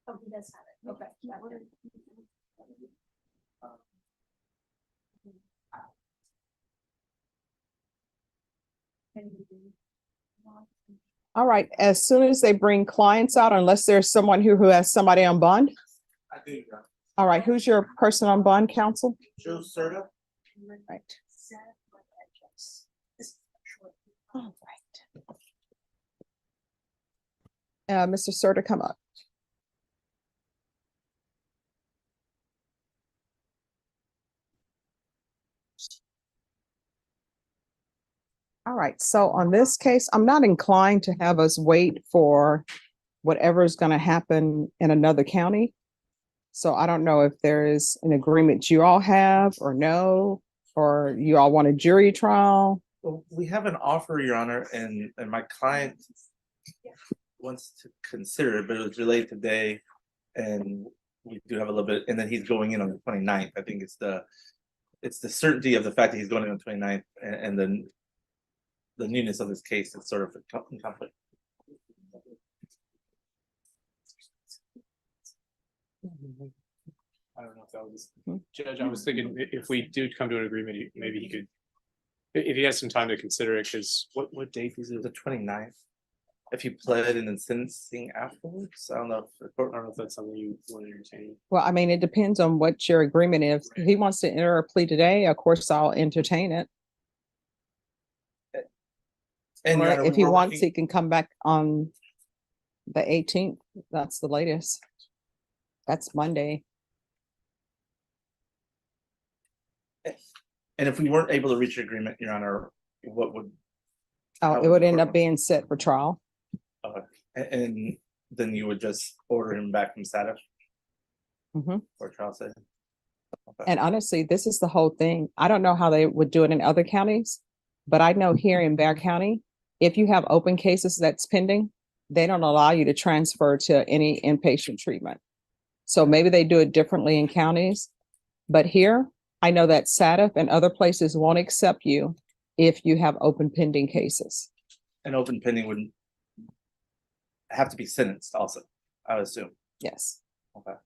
Oh, he does have it. Okay. All right, as soon as they bring clients out, unless there's someone who has somebody on bond. I do. All right, who's your person on bond, counsel? Joe Serta. Right. All right. Mr. Serta, come up. All right, so on this case, I'm not inclined to have us wait for whatever is going to happen in another county. So I don't know if there is an agreement you all have or no, or you all want a jury trial. Well, we have an offer, Your Honor, and my client wants to consider it, but it was delayed today. And we do have a little bit, and then he's going in on the 29th. I think it's the certainty of the fact that he's going in on the 29th and then the newness of this case is sort of in conflict. I don't know if that was, Judge, I was thinking if we do come to an agreement, maybe he could, if he has some time to consider it, because what date is it? The 29th. If you pled and then sentencing afterwards, I don't know if that's something you want to entertain. Well, I mean, it depends on what your agreement is. If he wants to enter a plea today, of course, I'll entertain it. And Or Your Honor, if he we're wants, working- he can come back on the 18th. That's the latest. That's Monday. And if we weren't able to reach an agreement, Your Honor, what would? Oh, how it would the end court- up being set for trial. And then you would just order him back from SATF Mhm. for trial setting. Okay. And honestly, this is the whole thing. I don't know how they would do it in other counties, but I know here in Bear County, if you have open cases that's pending, they don't allow you to transfer to any inpatient treatment. So maybe they do it differently in counties, but here I know that SATF and other places won't accept you if you have open pending cases. An open pending would have to be sentenced also, I would assume. Yes. Okay.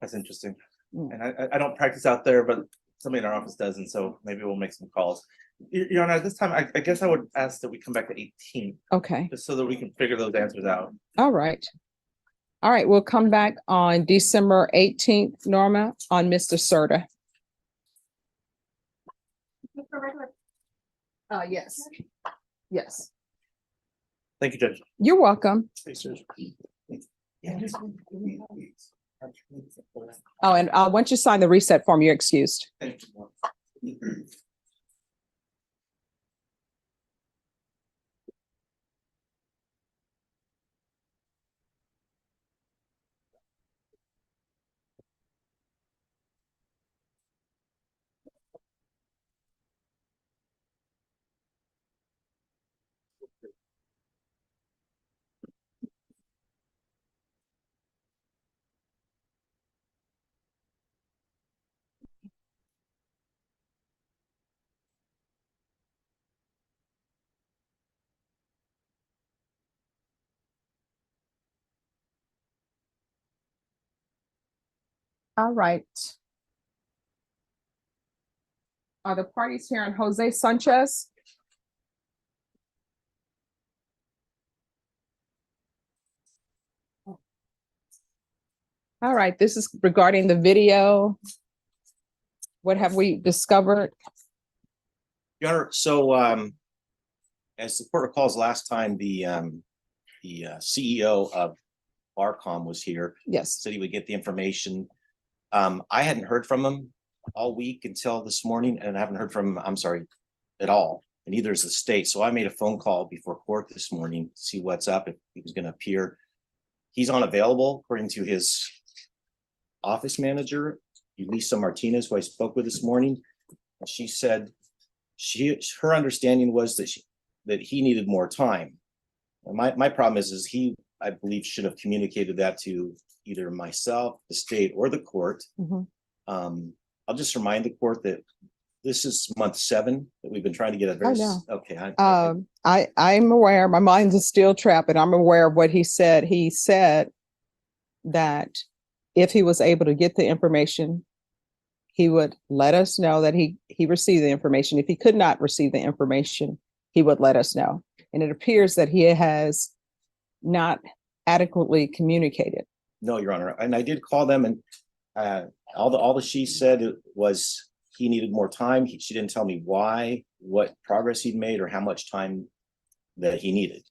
That's interesting. Mm. And I don't practice out there, but somebody in our office does, and so maybe we'll make some calls. Your Honor, this time, I guess I would ask that we come back to 18, Okay. just so that we can figure those answers out. All right. All right. We'll come back on December 18th, Norma, on Mr. Serta. Yes. Yes. Thank you, Judge. You're welcome. Oh, and once you sign the reset form, you're excused. Thank you. All right. Are the parties here on Jose Sanchez? All right, this is regarding the video. What have we discovered? Your Honor, so as the court recalls, last time the CEO of Barcom was here, Yes. said he would get the information. I hadn't heard from him all week until this morning, and I haven't heard from him, I'm sorry, at all. And neither is the state. So I made a phone call before court this morning to see what's up, if he was going to appear. He's unavailable, according to his office manager, Elisa Martinez, who I spoke with this morning. She said her understanding was that he needed more time. And my problem is he, I believe, should have communicated that to either myself, the state, or the court. Mhm. I'll just remind the court that this is month 7 that we've been trying to get a very, know. okay. I'm aware, my mind is still trapped, and I'm aware of what he said. He said that if he was able to get the information, he would let us know that he received the information. If he could not receive the information, he would let us know. And it appears that he has not adequately communicated. No, Your Honor, and I did call them, and all that she said was he needed more time. She didn't tell me why, what progress he'd made, or how much time that he needed.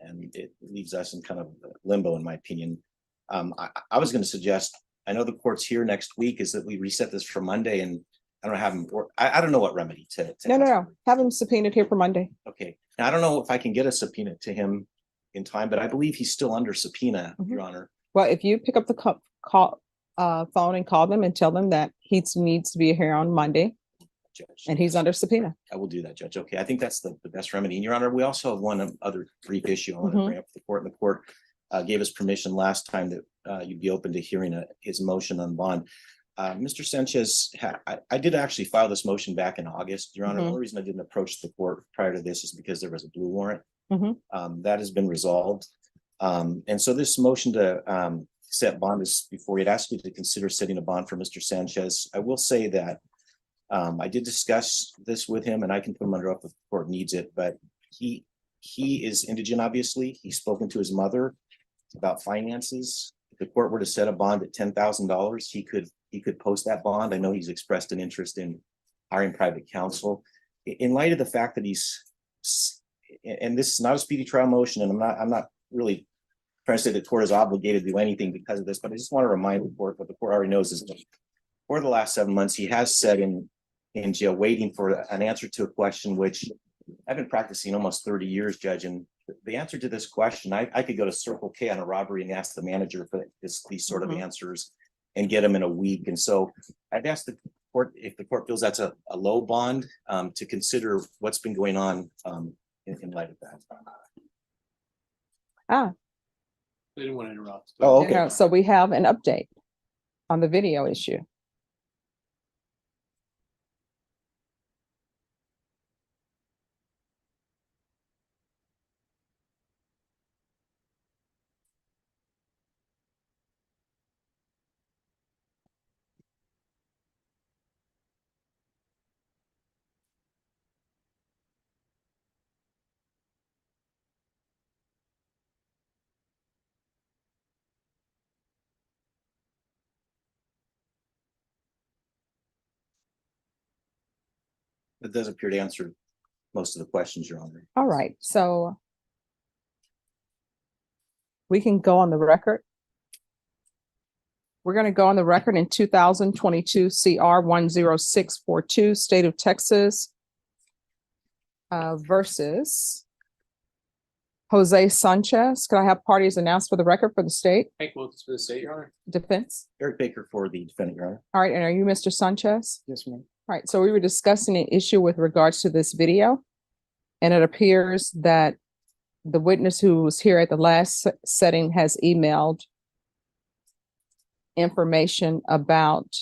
And it leaves us in kind of limbo, in my opinion. I was going to suggest, I know the court's here next week, is that we reset this for Monday, and I don't have him, or I don't know what remedy to. No. Have him subpoenaed here for Monday. Okay, now I don't know if I can get a subpoena to him in time, but I believe he's still under subpoena, Your Honor. Well, if you pick up the phone and call them and tell them that he needs to be here on Monday Judge, and he's under subpoena. I will do that, Judge. Okay, I think that's the best remedy. And Your Honor, we also have one other brief issue I want to bring up to the court. And the court gave us permission last time that you'd be open to hearing his motion on bond. Mr. Sanchez, I did actually file this motion back in August, Your Honor. The only reason I didn't approach the court prior to this is because there was a blue warrant. That has been resolved. And so this motion to set bond is before we'd ask you to consider setting a bond for Mr. Sanchez. I will say that I did discuss this with him, and I can put him under oath if the court needs it, but he is indigent, obviously. He's spoken to his mother about finances. If the court were to set a bond at $10,000, he could post that bond. I know he's expressed an interest in hiring private counsel. In light of the fact that and this is not a speedy trial motion, and I'm not really trying to say the court is obligated to do anything because of this, but I just want to remind the court what the court already knows is that for the last 7 months, he has sat in jail waiting for an answer to a question, which I've been practicing almost 30 years, Judge, and the answer to this question, I could go to Circle K on a robbery and ask the manager for these sort of answers and get them in a week. And so I'd ask the court, if the court feels that's a low bond, to consider what's been going on in light of that. Ah, I didn't want to interrupt. Oh, okay. so we have an update on the video issue. It does appear to answer most of the questions, Your Honor. All right, so we can go on the record. We're going to go on the record in 2022 CR 10642, State of Texas versus Jose Sanchez. Could I have parties announced for the record for the state Hank Wilkes for the state, Your Honor. defense? Eric Baker for the defendant, Your Honor. All right, and are you Mr. Sanchez? Yes, ma'am. All right, so we were discussing an issue with regards to this video, and it appears that the witness who was here at the last setting has emailed information about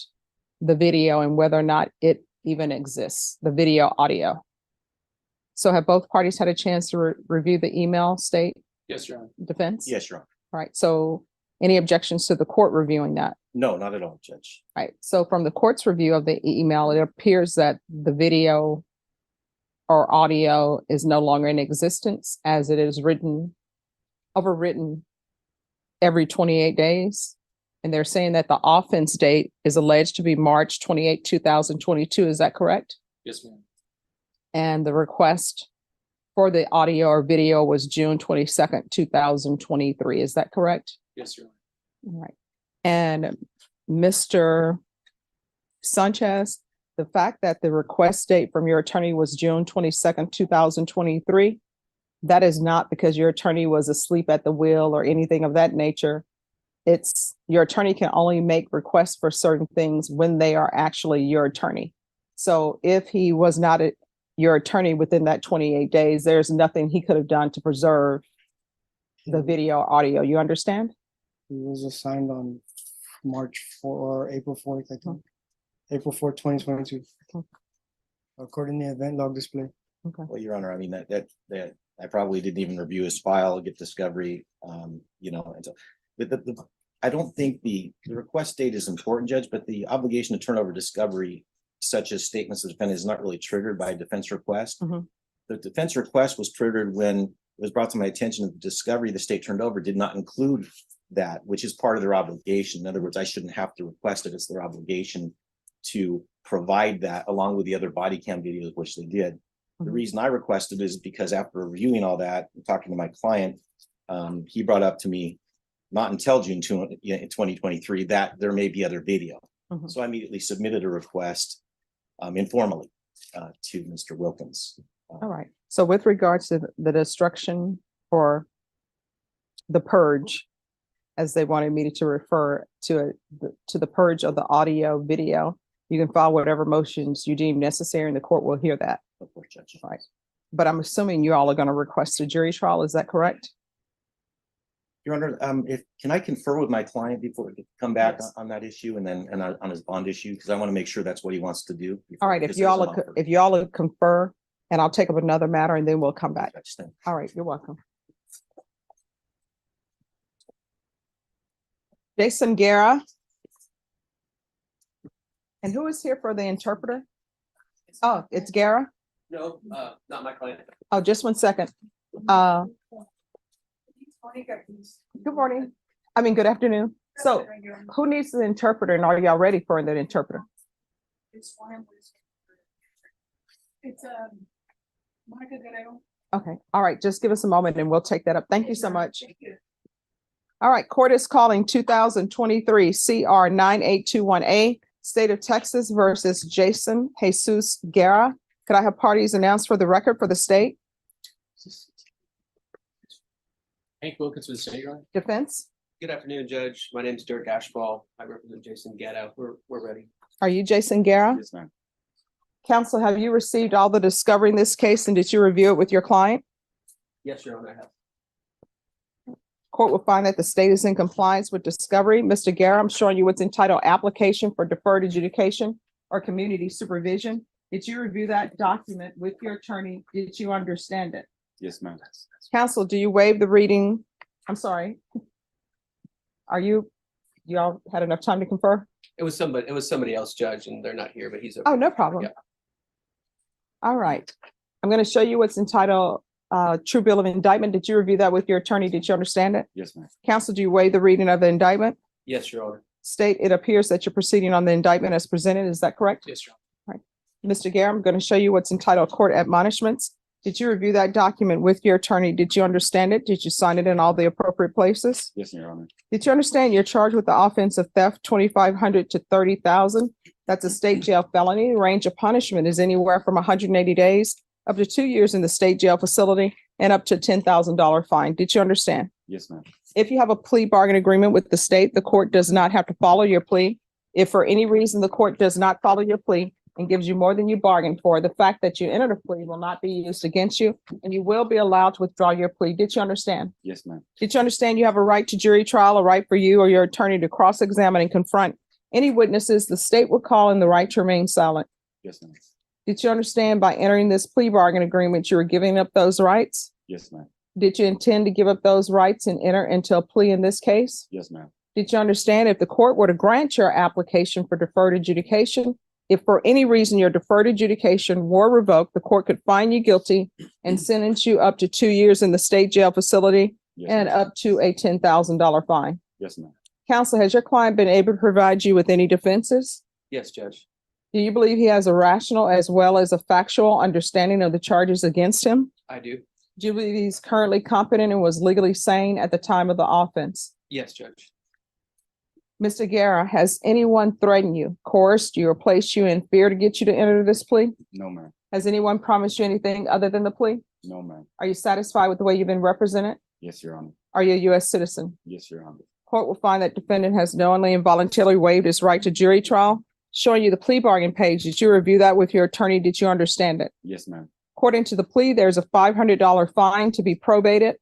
the video and whether or not it even exists, the video audio. So have both parties had a chance to review the email, state Yes, Your Honor. defense? Yes, Your Honor. All right, so any objections to the court reviewing that? No, not at all, Judge. Right, so from the court's review of the email, it appears that the video or audio is no longer in existence as it is overwritten every 28 days. And they're saying that the offense date is alleged to be March 28, 2022. Is that correct? Yes, ma'am. And the request for the audio or video was June 22nd, 2023. Is that correct? Yes, Your Honor. All right. And Mr. Sanchez, the fact that the request date from your attorney was June 22nd, 2023, that is not because your attorney was asleep at the wheel or anything of that nature. It's your attorney can only make requests for certain things when they are actually your attorney. So if he was not your attorney within that 28 days. There's nothing he could have done to preserve the video or audio. You understand? He was assigned on March 4 or April 4th, I think. April 4th, 2022. Okay. According to the event log display. Well, Your Honor, I mean, that I probably didn't even review his file, get discovery, you know, and so. I don't think the request date is important, Judge, but the obligation to turn over discovery, such as statements of defendant, is not really triggered by a defense request. Mhm. The defense request was triggered when it was brought to my attention that the discovery the state turned over did not include that, which is part of their obligation. In other words, I shouldn't have to request it. It's their obligation to provide that along with the other body cam videos, which they did. The Mhm. reason I requested is because after reviewing all that and talking to my client, he brought up to me, not until June 2023, that there may be other video. Mhm. So I immediately submitted a request informally to Mr. Wilkins. All right. So with regards to the destruction or the purge, as they wanted me to refer to the purge of the audio video, you can file whatever motions you deem necessary and the court will hear that. Of course, Judge. Right. But I'm assuming you all are going to request a jury trial. Is that correct? Your Honor, can I confer with my client before we come back on that issue and then on his bond issue? Because I want to make sure that's what he wants to do. All right. because there's an offer. If you all will confer, and I'll take up another matter and then we'll come back. Judge, thank you. All right. You're welcome. Jason Guerra. And who is here for the interpreter? Oh, it's Guerra? No, not my client. Oh, just one second. Good morning. I mean, good afternoon. So who needs the interpreter and are y'all ready for the interpreter? It's Monica Guerrero. Okay. All right. Just give us a moment and we'll take that up. Thank you so much. Thank you. All right. Court is calling 2023 CR 9821A, State of Texas versus Jason Jesus Guerra. Could I have parties announced for the record for the state? Hank Wilkins with the state, Your Honor. Defense? Good afternoon, Judge. My name is Dirk Ashball. I represent Jason Ghetto. We're ready. Are you Jason Guerra? Yes, ma'am. Counsel, have you received all the discovery in this case and did you review it with your client? Yes, Your Honor, I have. Court will find that the state is in compliance with discovery. Mr. Guerra, I'm showing you what's entitled application for deferred adjudication or community supervision. Did you review that document with your attorney? Did you understand it? Yes, ma'am. Counsel, do you waive the reading? I'm sorry. Y'all had enough time to confer? It was somebody else, Judge, and they're not here, but he's. Oh, no problem. Yeah. All right. I'm going to show you what's entitled True Bill of Indictment. Did you review that with your attorney? Did you understand it? Yes, ma'am. Counsel, do you waive the reading of the indictment? Yes, Your Honor. State, it appears that you're proceeding on the indictment as presented. Is that correct? Yes, Your Honor. Mr. Guerra, I'm going to show you what's entitled Court Admonishments. Did you review that document with your attorney? Did you understand it? Did you sign it in all the appropriate places? Yes, Your Honor. Did you understand you're charged with the offense of theft, 2,500 to 30,000? That's a state jail felony. The range of punishment is anywhere from 180 days up to 2 years in the state jail facility and up to $10,000 fine. Did you understand? Yes, ma'am. If you have a plea bargain agreement with the state, the court does not have to follow your plea. If for any reason the court does not follow your plea and gives you more than you bargained for, the fact that you entered a plea will not be used against you and you will be allowed to withdraw your plea. Did you understand? Yes, ma'am. Did you understand you have a right to jury trial, a right for you or your attorney to cross-examine and confront any witnesses the state would call and the right to remain silent? Yes, ma'am. Did you understand by entering this plea bargain agreement, you were giving up those rights? Yes, ma'am. Did you intend to give up those rights and enter into a plea in this case? Yes, ma'am. Did you understand if the court were to grant your application for deferred adjudication, if for any reason your deferred adjudication were revoked, the court could find you guilty and sentence you up to 2 years in the state jail facility Yes, and ma'am. up to a $10,000 fine? Yes, ma'am. Counsel, has your client been able to provide you with any defenses? Yes, Judge. Do you believe he has a rational as well as a factual understanding of the charges against him? I do. Do you believe he's currently competent and was legally sane at the time of the offense? Yes, Judge. Mr. Guerra, has anyone threatened you, coerced you, or placed you in fear to get you to enter this plea? No, ma'am. Has anyone promised you anything other than the plea? No, ma'am. Are you satisfied with the way you've been represented? Yes, Your Honor. Are you a U.S. citizen? Yes, Your Honor. Court will find that defendant has knowingly and voluntarily waived his right to jury trial. Showing you the plea bargain page. Did you review that with your attorney? Did you understand it? Yes, ma'am. According to the plea, there's a $500 fine to be probated.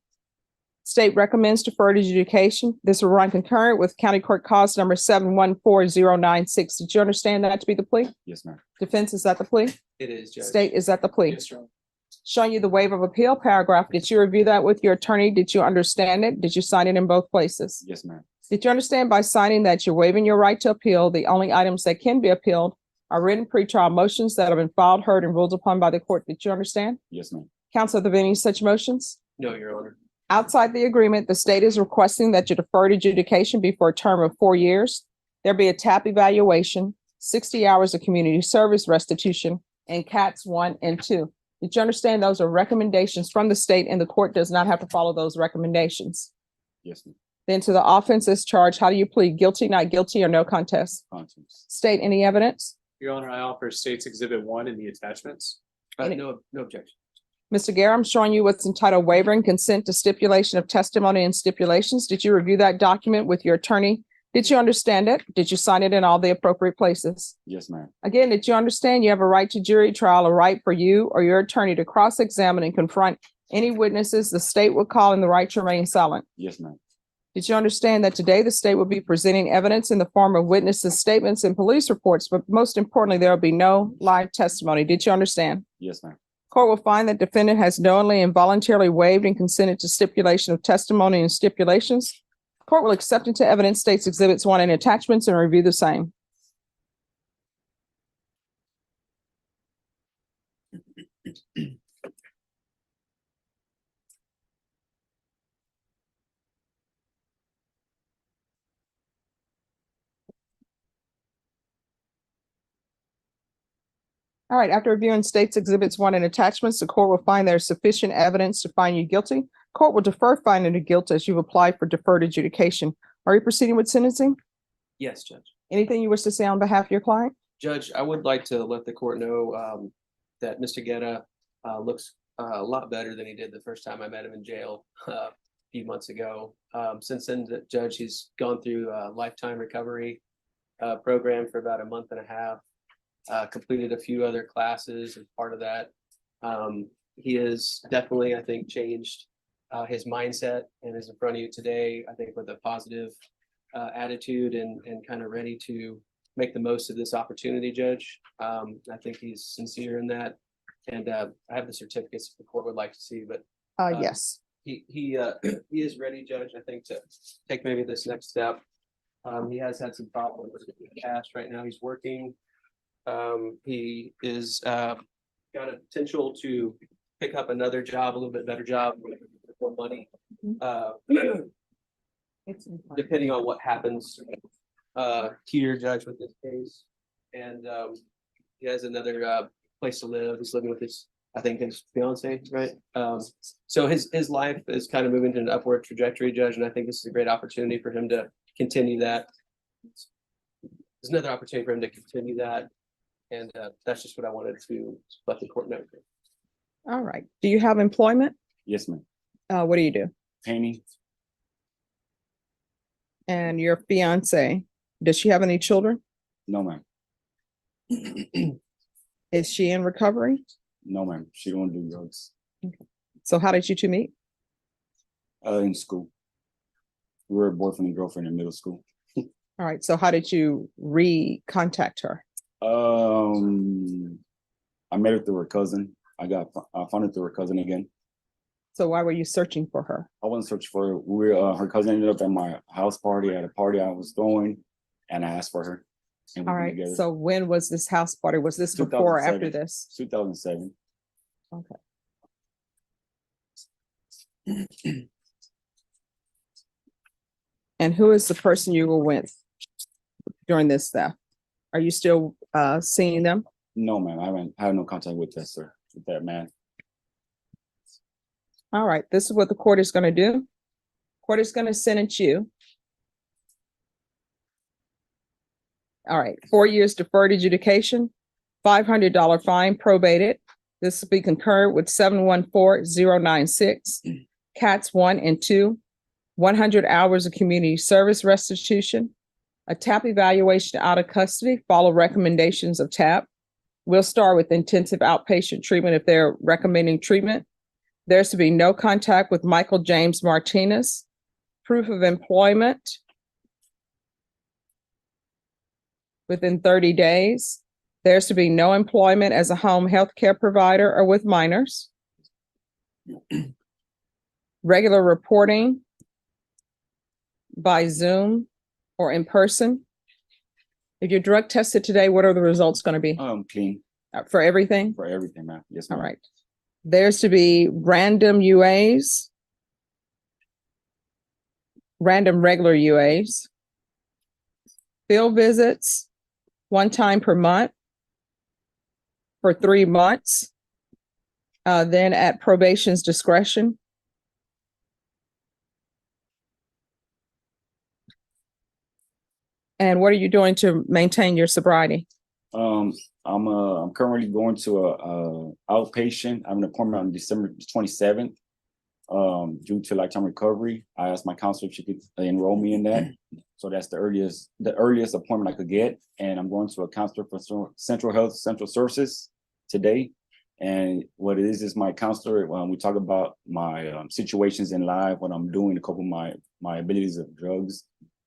State recommends deferred adjudication. This will run concurrent with County Court Cause number 714-096. Did you understand that to be the plea? Yes, ma'am. Defense, is that the plea? It is, Judge. State, is that the plea? Yes, Your Honor. Showing you the waiver of appeal paragraph. Did you review that with your attorney? Did you understand it? Did you sign it in both places? Yes, ma'am. Did you understand by signing that you're waiving your right to appeal? The only items that can be appealed are written pretrial motions that have been filed, heard, and ruled upon by the court. Did you understand? Yes, ma'am. Counsel, are there any such motions? No, Your Honor. Outside the agreement, the state is requesting that your deferred adjudication be for a term of 4 years. There be a TAP evaluation, 60 hours of community service restitution, and CATs 1 and 2. Did you understand those are recommendations from the state and the court does not have to follow those recommendations? Yes, ma'am. Then to the offenses charged, how do you plead? Guilty, not guilty, or no contest? Contents. State, any evidence? Your Honor, I offer State's Exhibit 1 in the attachments. Any- No objection. Mr. Guerra, I'm showing you what's entitled waiver and consent to stipulation of testimony and stipulations. Did you review that document with your attorney? Did you understand it? Did you sign it in all the appropriate places? Yes, ma'am. Again, did you understand you have a right to jury trial, a right for you or your attorney to cross-examine and confront any witnesses the state will call and the right to remain silent? Yes, ma'am. Did you understand that today the state will be presenting evidence in the form of witnesses' statements and police reports, but most importantly, there will be no live testimony? Did you understand? Yes, ma'am. Court will find that defendant has knowingly and voluntarily waived and consented to stipulation of testimony and stipulations. Court will accept into evidence State's Exhibits 1 and attachments and review the same. All right, after reviewing State's Exhibits 1 and attachments, the court will find there is sufficient evidence to find you guilty. Court will defer finding of guilt as you've applied for deferred adjudication. Are you proceeding with sentencing? Yes, Judge. Anything you wish to say on behalf of your client? Judge, I would like to let the court know that Mr. Guerra looks a lot better than he did the first time I met him in jail a few months ago. Since then, the judge, he's gone through a lifetime recovery program for about a month and a half. Completed a few other classes as part of that. He is definitely, I think, changed his mindset and is in front of you today, I think, with a positive attitude and kind of ready to make the most of this opportunity, Judge. I think he's sincere in that. And I have the certificates if the court would like to see, but Yes. he is ready, Judge, I think, to take maybe this next step. He has had some problems with the past. Right now he's working. He is got a potential to pick up another job, a little bit better job with more money. Depending on what happens here, Judge, with this case. And he has another place to live. He's living with his, I think, his fiance, right? So his life is kind of moving to an upward trajectory, Judge, and I think this is a great opportunity for him to continue that. There's another opportunity for him to continue that. And that's just what I wanted to let the court know. All right. Do you have employment? Yes, ma'am. What do you do? Painting. And your fiance, does she have any children? No, ma'am. Is she in recovery? No, ma'am. She don't do drugs. So how did you two meet? In school. We were boyfriend and girlfriend in middle school. All right. So how did you contact her? I met her through her cousin. I found her through her cousin again. So why were you searching for her? I wasn't searching for her. Her cousin ended up at my house party at a party I was throwing, and I asked for her. And we All were right. together. So when was this house party? Was this before or after 2007. this? 2007. Okay. And who is the person you were with during this theft? Are you still seeing them? No, ma'am. I have no contact with that, sir. With that man. All right. This is what the court is going to do. Court is going to sentence you. All right. 4 years deferred adjudication, $500 fine probated. This will be concurrent with 714-096, CATs 1 and 2, 100 hours of community service restitution, A TAP evaluation out of custody, follow recommendations of TAP. We'll start with intensive outpatient treatment if they're recommending treatment. There's to be no contact with Michael James Martinez. Proof of employment within 30 days. There's to be no employment as a home health care provider or with minors. Regular reporting by Zoom or in person. If you're drug tested today, what are the results going to be Clean for everything? for everything, ma'am. Yes, All ma'am. right. There's to be random UAs, random regular UAs, field visits, one time per month for 3 months, then at probation's discretion. And what are you doing to maintain your sobriety? I'm currently going to a outpatient. I have an appointment on December 27th. Due to lifetime recovery, I asked my counselor if she could enroll me in that. So that's the earliest appointment I could get. And I'm going to a counselor for Central Health Central Services today. And what it is my counselor, when we talk about my situations in life, what I'm doing to cope with my abilities of drugs,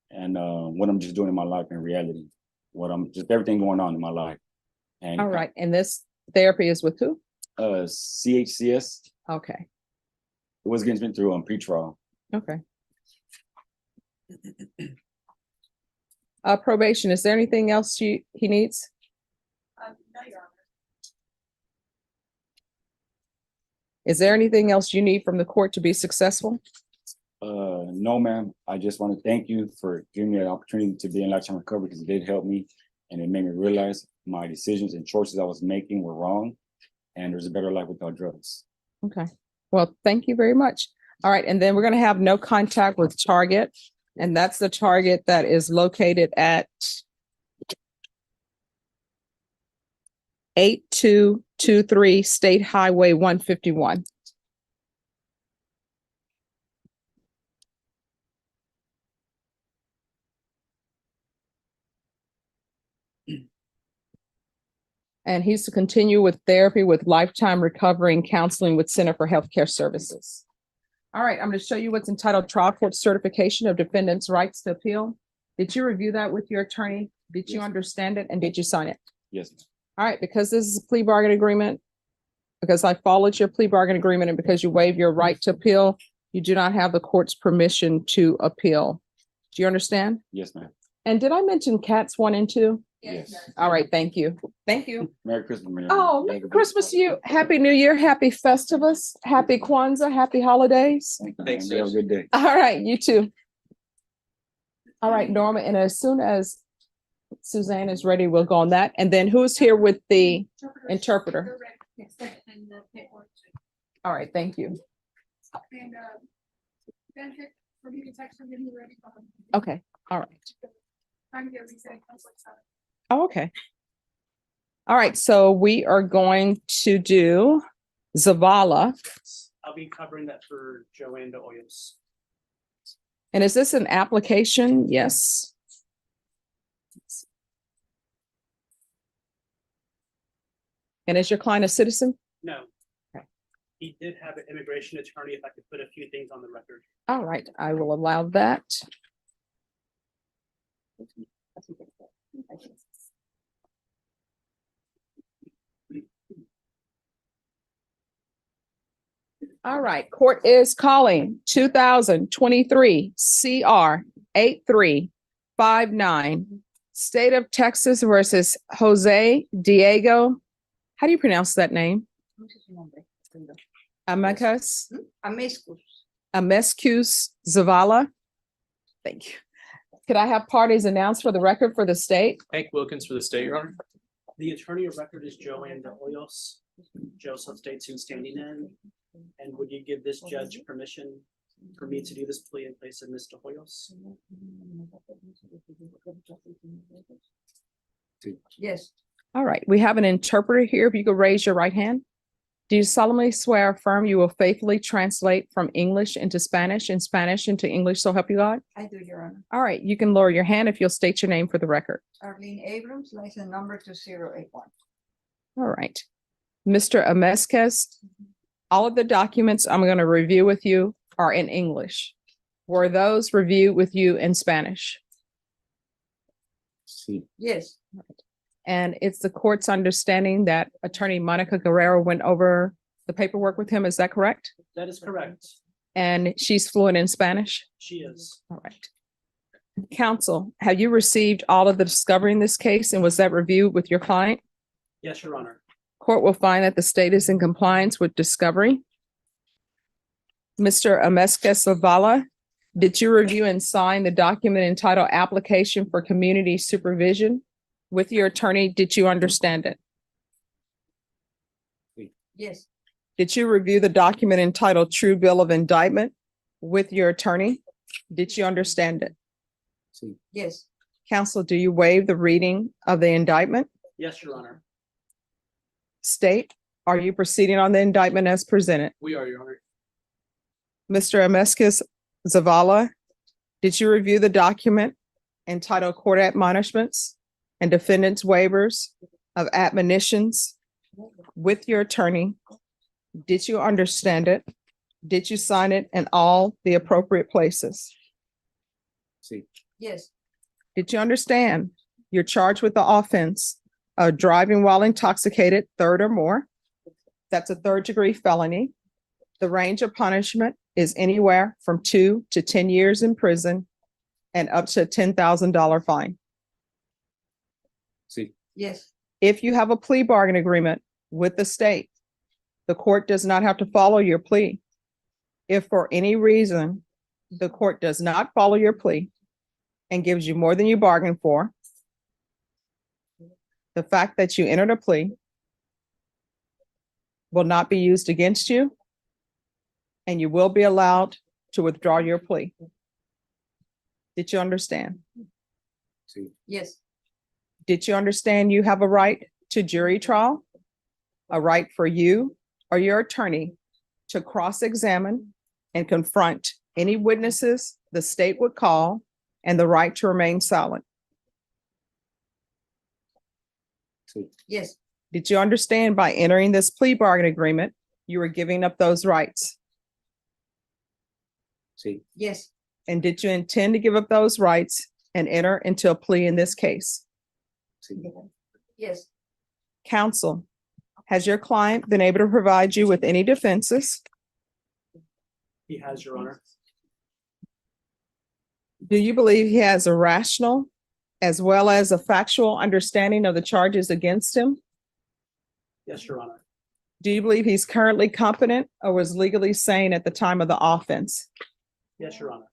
and what I'm just doing in my life in reality, what I'm just everything going on in my life. And All right. And this therapy is with who? CHCS. Okay. It was getting through on pretrial. Okay. Probation, is there anything else he needs? No, Your Honor. Is there anything else you need from the court to be successful? No, ma'am. I just want to thank you for giving me an opportunity to be in lifetime recovery because it did help me and it made me realize my decisions and choices I was making were wrong and there's a better life without drugs. Okay. Well, thank you very much. All right. And then we're going to have no contact with Target. And that's the Target that is located at 8223 State Highway 151. And he's to continue with therapy with lifetime recovery and counseling with Center for Healthcare Services. All right, I'm going to show you what's entitled Trial Court Certification of Defendants' Rights to Appeal. Did you review that with your attorney? Did you understand it? And did you sign it? Yes, ma'am. All right, because this is a plea bargain agreement, because I followed your plea bargain agreement and because you waive your right to appeal, you do not have the court's permission to appeal. Do you understand? Yes, ma'am. And did I mention cats 1 and 2? Yes. All right, thank you. Thank you. Merry Christmas. Ma'am. Oh, Merry Christmas to you. Happy New Year, happy Festivus, happy Kwanzaa, happy holidays. Thanks. Have a good day. All right, you too. All right, Norma, and as soon as Suzanne is ready, we'll go on that. And then who's here with the interpreter? They're ready. Yes, and the paperwork. All right, thank you. And, then for me to text them, get me ready. Okay, all right. Time to get reset. Conflicts out. Oh, okay. All right, so we are going to do Zavala. I'll be covering that for Joanne de Hoyos. And is this an application? Yes. And is your client a citizen? No. Okay. He did have an immigration attorney, if I could put a few things on the record. All right, I will allow that. All right, court is calling 2023 CR 8359, State of Texas versus Jose Diego. How do you pronounce that name? Amicus Zavala. Thank you. Could I have parties announced for the record for the state? Hank Wilkins for the state, Your Honor. The attorney of record is Joanne de Hoyos. Joseph states who's standing in. And would you give this judge permission for me to do this plea in place of Ms. de Hoyos? Yes. All right, we have an interpreter here. If you could raise your right hand. Do you solemnly swear or affirm you will faithfully translate from English into Spanish and Spanish into English, so help you God? I do, Your Honor. All right, you can lower your hand if you'll state your name for the record. Arlene Abrams, license number 2081. All right. Mr. Amesquez, all of the documents I'm going to review with you are in English. Were those reviewed with you in Spanish? See, Yes, And it's the court's understanding that Attorney Monica Guerrero went over the paperwork with him. Is that correct? That is correct. And she's fluent in Spanish? She is. All right. Counsel, have you received all of the discovery in this case, and was that reviewed with your client? Yes, Your Honor. Court will find that the state is in compliance with discovery. Mr. Amesquez Zavala, did you review and sign the document entitled Application for Community Supervision? With your attorney, did you understand it? yes, Did you review the document entitled True Bill of Indictment? With your attorney, did you understand it? see, yes, Counsel, do you waive the reading of the indictment? Yes, Your Honor. State, are you proceeding on the indictment as presented? We are, Your Honor. Mr. Amesquez Zavala, did you review the document entitled Court Admonishments and Defendants Waivers of Admonitions with your attorney? Did you understand it? Did you sign it in all the appropriate places? see, yes, Did you understand you're charged with the offense of driving while intoxicated, third or more? That's a third-degree felony. The range of punishment is anywhere from 2 to 10 years in prison and up to a $10,000 fine. see, yes, If you have a plea bargain agreement with the state, the court does not have to follow your plea. If for any reason the court does not follow your plea and gives you more than you bargained for, the fact that you entered a plea will not be used against you, and you will be allowed to withdraw your plea. Did you understand? see, yes, Did you understand you have a right to jury trial? A right for you or your attorney to cross-examine and confront any witnesses the state would call, and the right to remain silent. see, yes, Did you understand by entering this plea bargain agreement, you were giving up those rights? see, yes, And did you intend to give up those rights and enter into a plea in this case? see, yes, Counsel, has your client been able to provide you with any defenses? He has, Your Honor. Do you believe he has a rational as well as a factual understanding of the charges against him? Yes, Your Honor. Do you believe he's currently competent or was legally sane at the time of the offense? Yes, Your Honor.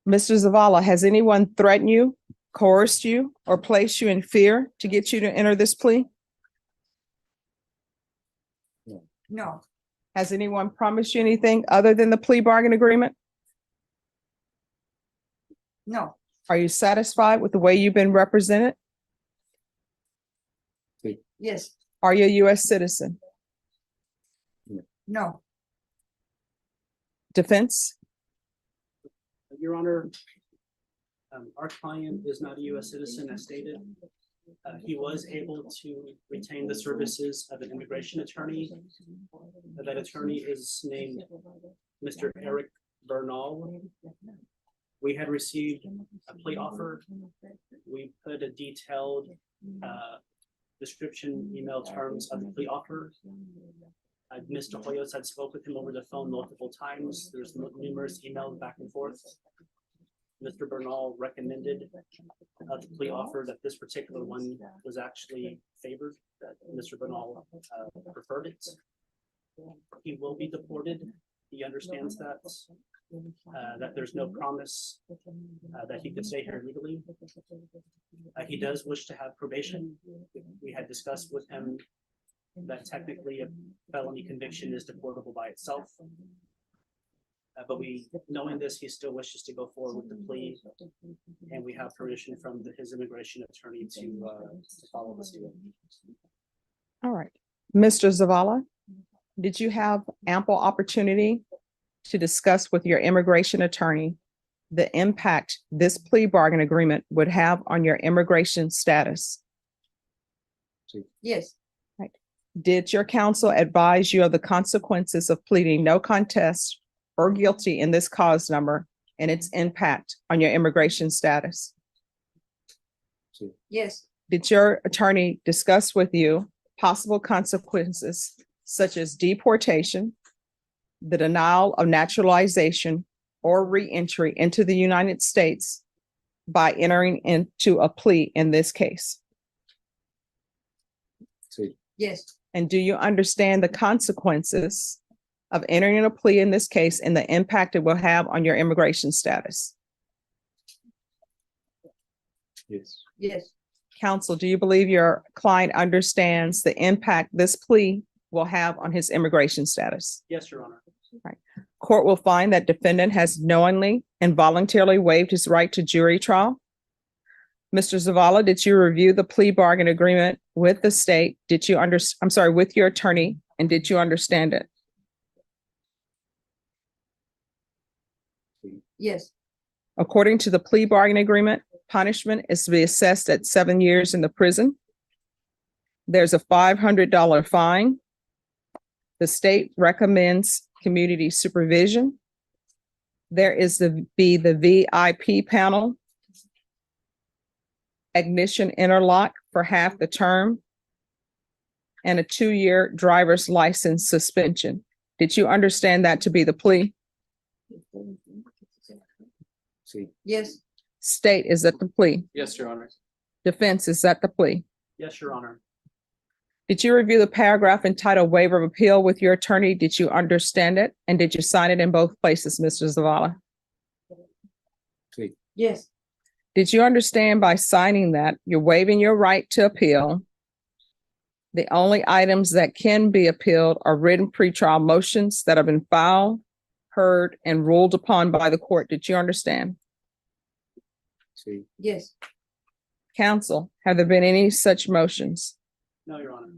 Mr. Zavala, has anyone threatened you, coerced you, or placed you in fear to get you to enter this plea? no, Has anyone promised you anything other than the plea bargain agreement? no, Are you satisfied with the way you've been represented? yes, Are you a U.S. citizen? no, Defense? Your Honor, our client is not a U.S. citizen as stated. He was able to retain the services of an immigration attorney. That attorney is named Mr. Eric Bernal. We had received a plea offer. We put a detailed description, email terms of the plea offer. Mr. Hoyos had spoke with him over the phone multiple times. There's numerous emails back and forth. Mr. Bernal recommended the plea offer, that this particular one was actually favored, that Mr. Bernal preferred it. He will be deported. He understands that, that there's no promise that he could stay here legally. He does wish to have probation. We had discussed with him that technically a felony conviction is deportable by itself. But knowing this, he still wishes to go forward with the plea, and we have permission from his immigration attorney to follow this deal. All right. Mr. Zavala, did you have ample opportunity to discuss with your immigration attorney the impact this plea bargain agreement would have on your immigration status? Yes, Did your counsel advise you of the consequences of pleading no contest or guilty in this cause number and its impact on your immigration status? yes, Did your attorney discuss with you possible consequences such as deportation, the denial of naturalization, or reentry into the United States by entering into a plea in this case? yes, And do you understand the consequences of entering in a plea in this case and the impact it will have on your immigration status? Yes. yes, Counsel, do you believe your client understands the impact this plea will have on his immigration status? Yes, Your Honor. Court will find that defendant has knowingly and voluntarily waived his right to jury trial. Mr. Zavala, did you review the plea bargain agreement with the state? Did you with your attorney, and did you understand it? yes, According to the plea bargain agreement, punishment is to be assessed at 7 years in the prison. There's a $500 fine. The state recommends community supervision. There is the VIP panel, ignition interlock for half the term, and a 2-year driver's license suspension. Did you understand that to be the plea? yes, State, is that the plea? Yes, Your Honor. Defense, is that the plea? Yes, Your Honor. Did you review the paragraph entitled waiver of appeal with your attorney? Did you understand it? And did you sign it in both places, Mr. Zavala? yes, Did you understand by signing that you're waiving your right to appeal? The only items that can be appealed are written pretrial motions that have been filed, heard, and ruled upon by the court. Did you understand? yes, Counsel, have there been any such motions? No, Your Honor.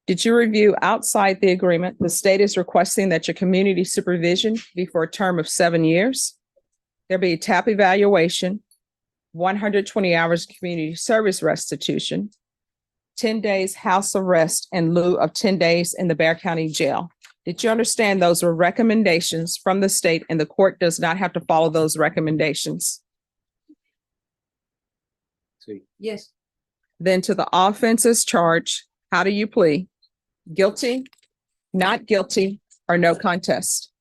Did you review outside the agreement? The state is requesting that your community supervision be for a term of 7 years. There be a TAP evaluation, 120 hours community service restitution, 10 days house arrest in lieu of 10 days in the Bexar County Jail. Did you understand those were recommendations from the state and the court does not have to follow those recommendations? yes, Then to the offenses charged, how do you plead? Guilty, not guilty, or no contest?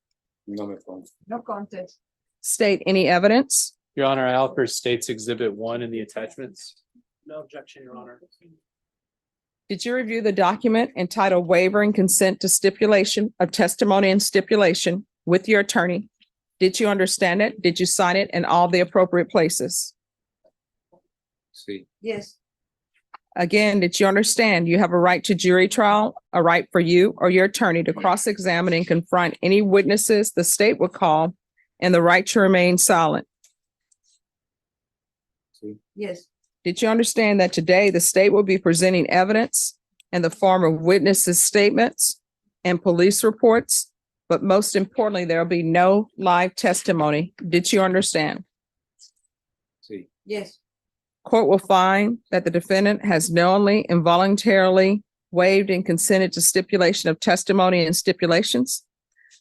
no contest. State, any evidence? Your Honor, I offer State's Exhibit 1 in the attachments. No objection, Your Honor. Did you review the document entitled waiver and consent to stipulation of testimony and stipulation with your attorney? Did you understand it? Did you sign it in all the appropriate places? Yes, Again, did you understand you have a right to jury trial, a right for you or your attorney to cross-examine and confront any witnesses the state would call, and the right to remain silent? yes, Did you understand that today the state will be presenting evidence in the form of witnesses' statements and police reports, but most importantly, there will be no live testimony? Did you understand? yes, Court will find that the defendant has knowingly and voluntarily waived and consented to stipulation of testimony and stipulations.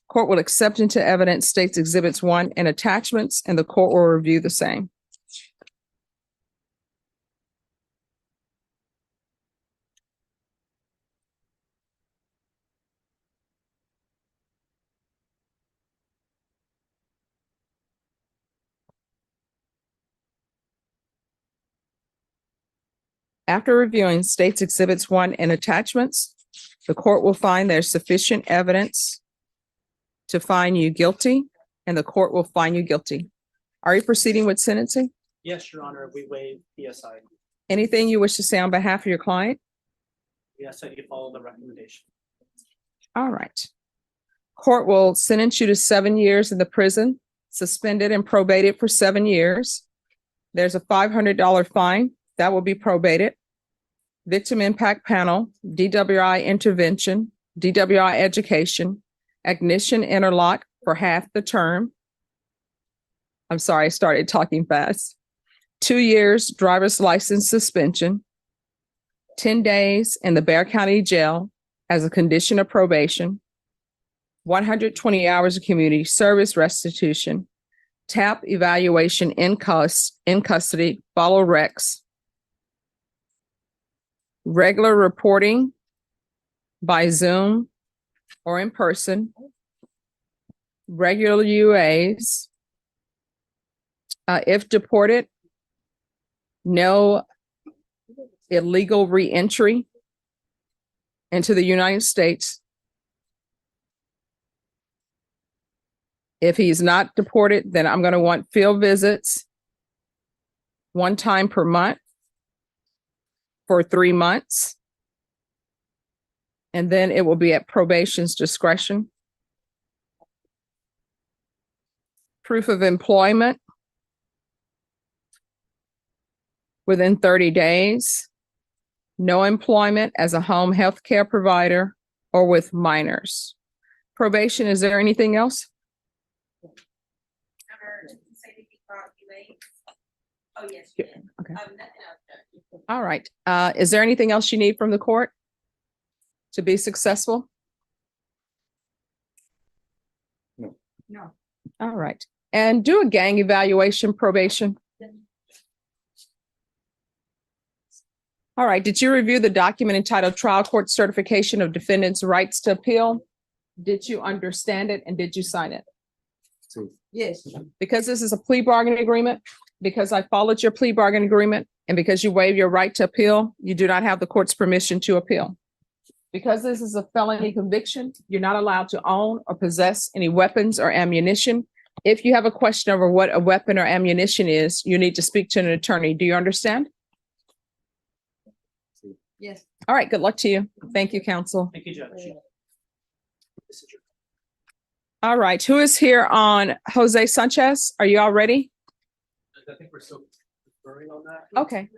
Court will accept into evidence State's Exhibits 1 and attachments, and the court will review the same. After reviewing State's Exhibits 1 and attachments, the court will find there's sufficient evidence to find you guilty, and the court will find you guilty. Are you proceeding with sentencing? Yes, Your Honor, we waive PSI. Anything you wish to say on behalf of your client? We ask that you follow the recommendation. All right. Court will sentence you to 7 years in the prison, suspended and probated for 7 years. There's a $500 fine that will be probated. Victim Impact Panel, DWI Intervention, DWI Education, Ignition Interlock for half the term. I'm sorry, I started talking fast. 2 years driver's license suspension, 10 days in the Bexar County Jail as a condition of probation, 120 hours of community service restitution, TAP evaluation in custody, follow recs, regular reporting by Zoom or in person, regular UAs. If deported, no illegal reentry into the United States. If he's not deported, then I'm going to want field visits 1 time per month for 3 months. And then it will be at probation's discretion. Proof of employment within 30 days. No employment as a home health care provider or with minors. Probation, is there anything else? Oh, yes. Yeah, okay. Nothing else. All right. Is there anything else you need from the court to be successful? No. All right. And do a gang evaluation probation. All right. Did you review the document entitled Trial Court Certification of Defendants' Rights to Appeal? Did you understand it and did you sign it? Yes. Because this is a plea bargaining agreement, because I followed your plea bargaining agreement, and because you waive your right to appeal, you do not have the court's permission to appeal. Because this is a felony conviction, you're not allowed to own or possess any weapons or ammunition. If you have a question over what a weapon or ammunition is, you need to speak to an attorney. Do you understand? Yes. All right, good luck to you. Thank you, counsel. Thank you, Judge. All right, who is here on Jose Sanchez? Are you all ready? I think we're still referring on that. Okay.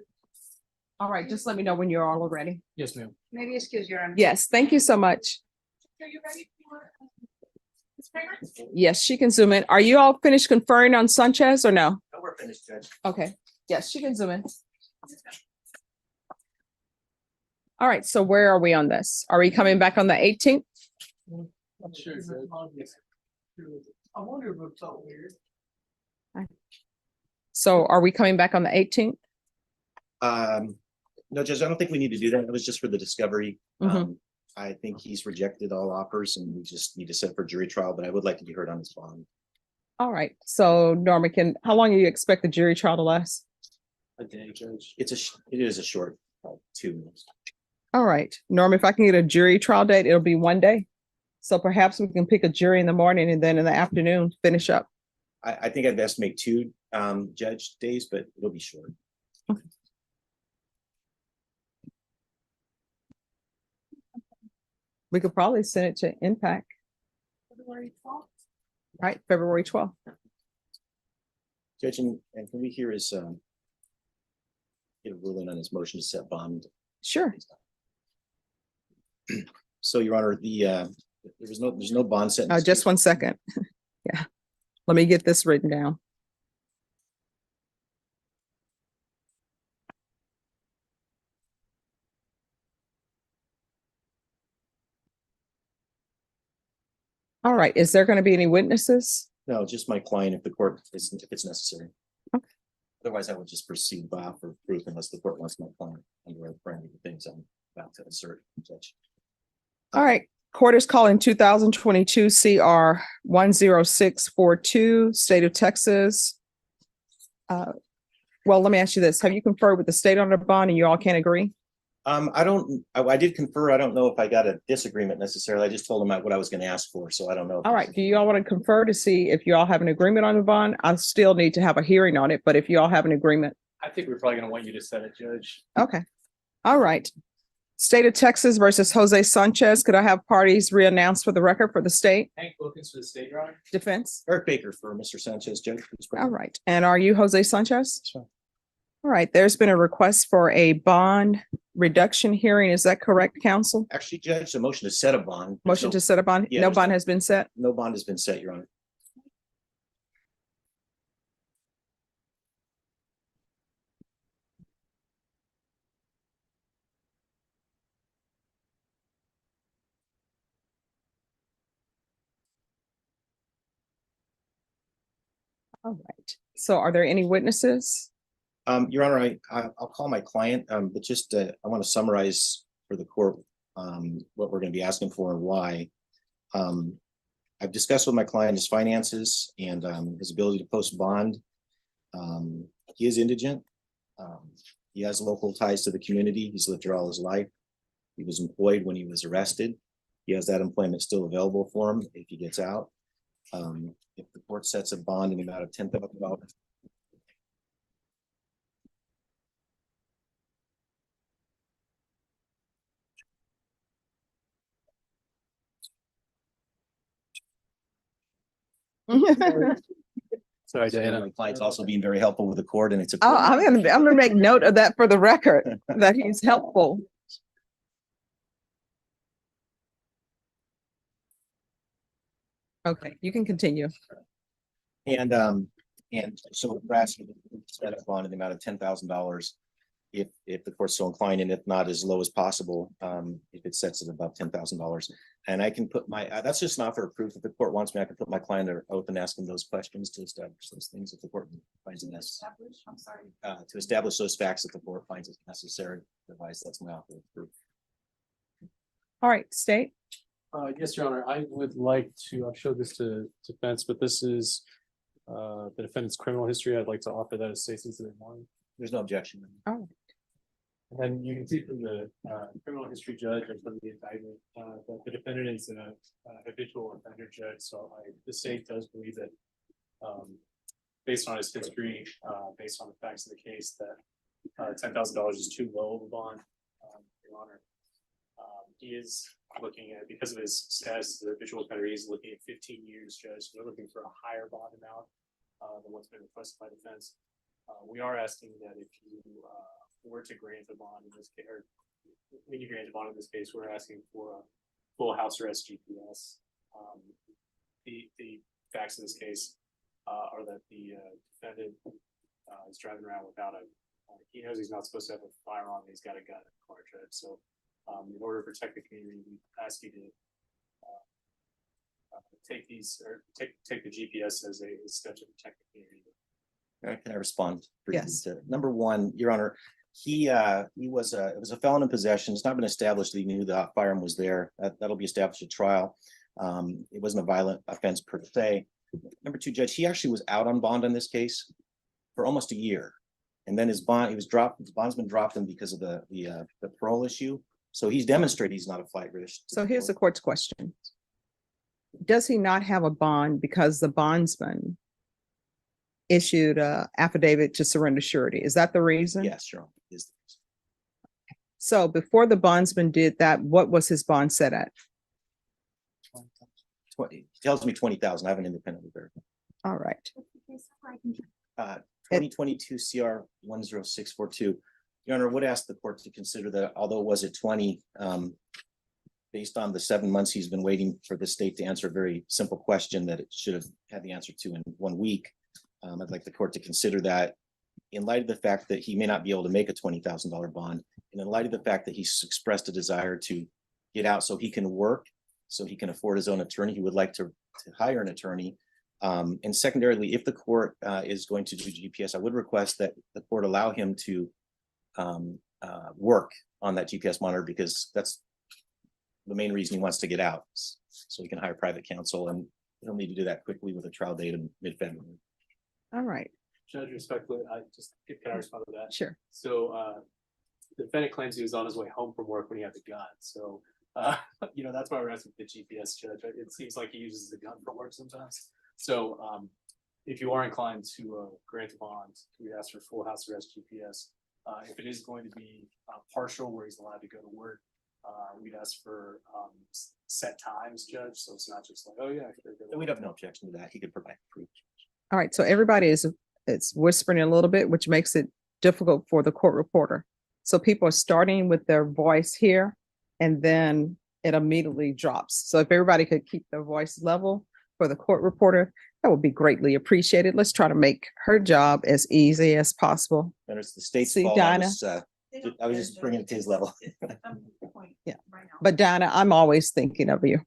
All right, just let me know when you're all ready. Yes, ma'am. Maybe excuse your honor. Yes, thank you so much. Are you ready for Ms. Kramer? Yes, she can zoom in. Are you all finished conferring on Sanchez or no? No, we're finished, Judge. Okay, yes, she can zoom in. All right, so where are we on this? Are we coming back on the 18th? I'm sure. I wonder if it's so weird. So are we coming back on the 18th? No, Judge, I don't think we need to do that. It was just for the discovery. Mhm. I think he's rejected all offers and we just need to set for jury trial, but I would like to be heard on his bond. All right, so Norma, how long do you expect the jury trial to last? A day, Judge. It is a short, 2 minutes. All right, Norma, if I can get a jury trial date, it'll be 1 day. So perhaps we can pick a jury in the morning and then in the afternoon, finish up. I think I'd estimate 2 judge days, but it'll be short. We could probably send it to Impact, February 12th. right? February 12th. Judge, and can we hear his get a ruling on his motion to set bond? Sure. So, Your Honor, there's no bond set. Just 1 second. Yeah. Let me get this written down. All right. Is there going to be any witnesses? No, just my client if the court is, if it's necessary. Okay. Otherwise, I would just proceed by offer of proof unless the court wants my client under for any of the things I'm about to assert, Judge. All right. Court is calling 2022 CR 10642, State of Texas. Well, let me ask you this. Have you conferred with the state on the bond and you all can't agree? I did confer. I don't know if I got a disagreement necessarily. I just told them what I was going to ask for, so I don't know. All right. Do you all want to confer to see if you all have an agreement on the bond? I still need to have a hearing on it, but if you all have an agreement. I think we're probably gonna want you to set it, Judge. Okay. All right. State of Texas versus Jose Sanchez. Could I have parties re-announced for the record for the state Hank Wilkins for the state, Your Honor. defense? Eric Baker for Mr. Sanchez, Judge. Please All proceed. right. And are you Jose Sanchez? Sure. All right. There's been a request for a bond reduction hearing. Is that correct, counsel? Actually, Judge, the motion to set a bond. Motion to set a bond? Yeah, No there's bond has been set? No bond has been set, Your Honor. All right. So are there any witnesses? Your Honor, I'll call my client, but just, I want to summarize for the court, what we're going to be asking for and why. I've discussed with my client his finances and, his ability to post bond. He is indigent. He has local ties to the community. He's lived here all his life. He was employed when he was arrested. He has that employment still available for him if he gets out. If the court sets a bond in the amount of $10,000. Sorry, So Diana. my client's also being very helpful with the court, and it's. Oh, I'm gonna make note of that for the record, that he's helpful. Okay, you can continue. And so we're asking to set a bond in the amount of $10,000 if the court's so inclined, and if not, as low as possible, if it sets it above $10,000. And I can put my, that's just an offer of proof. If the court wants me, I can put my client under oath and ask him those questions to establish those things if the court finds it necessary. I'm sorry. To establish those facts if the court finds it necessary. Otherwise, that's my offer of proof. All right, state. Yes, Your Honor, I would like to, I've showed this to defense, but this is the defendant's criminal history. I'd like to offer that as Stacy's in the morning. There's no objection. Oh, And then you can see from the criminal history judge and from the indictment that the defendant is a habitual offender judge. So the state does believe that based on his history, based on the facts of the case, that $10,000 is too low of a bond, Your Honor. He is looking at, because of his status as a habitual offender, he's looking at 15 years, Judge. So we're looking for a higher bond amount than what's been requested by defense. We are asking that if you were to grant a bond in this case, or when you grant a bond in this case, we're asking for a full house arrest GPS. The facts in this case are that the defendant is driving around without he knows he's not supposed to have a firearm. He's got a gun in the car, Judge. So in order to protect the community, we ask you to take the GPS as a step to protect the community. Can I respond? briefly Yes. to number one, Your Honor? It was a felon in possession. It's not been established that he knew the firearm was there. That'll be established at trial. It wasn't a violent offense per se. Number two, Judge, he actually was out on bond in this case for almost a year. And then his bond's been dropped in because of the parole issue. So he's demonstrated he's not a flight risk. so here's the court's question. Does he not have a bond because the bondsman issued a affidavit to surrender surety? Is that the reason? Yes, Your Honor. So before the bondsman did that, what was his bond set at? 20, he tells me 20,000. I haven't independently verified. All right. 2022 CR 10642. Your Honor, would ask the court to consider that although it was at 20, based on the 7 months he's been waiting for the state to answer a very simple question that it should have had the answer to in 1 week. I'd like the court to consider that in light of the fact that he may not be able to make a $20,000 bond, and in light of the fact that he's expressed a desire to get out so he can work, so he can afford his own attorney. He would like to hire an attorney. And secondarily, if the court is going to do GPS, I would request that the court allow him to work on that GPS monitor, because that's the main reason he wants to get out, so he can hire private counsel, and he'll need to do that quickly with a trial date in mid-February. All right. Judge, respectfully, can I respond to that? Sure. So the defendant claims he was on his way home from work when he had the gun. So that's why we're asking the GPS, Judge. It seems like he uses the gun for work sometimes. So if you are inclined to grant a bond, we ask for full house arrest GPS. If it is going to be partial, where he's allowed to go to work, we'd ask for set times, Judge. So it's not just like, oh yeah, We'd have no objection to that. He could provide proof. All right. So everybody is whispering a little bit, which makes it difficult for the court reporter. So people are starting with their voice here and then it immediately drops. So if everybody could keep their voice level for the court reporter, that would be greatly appreciated. Let's try to make her job as easy as possible. And it's the state's See, fault. Dinah? I was just bringing it to his level. Yeah. But Dinah, I'm always thinking of you.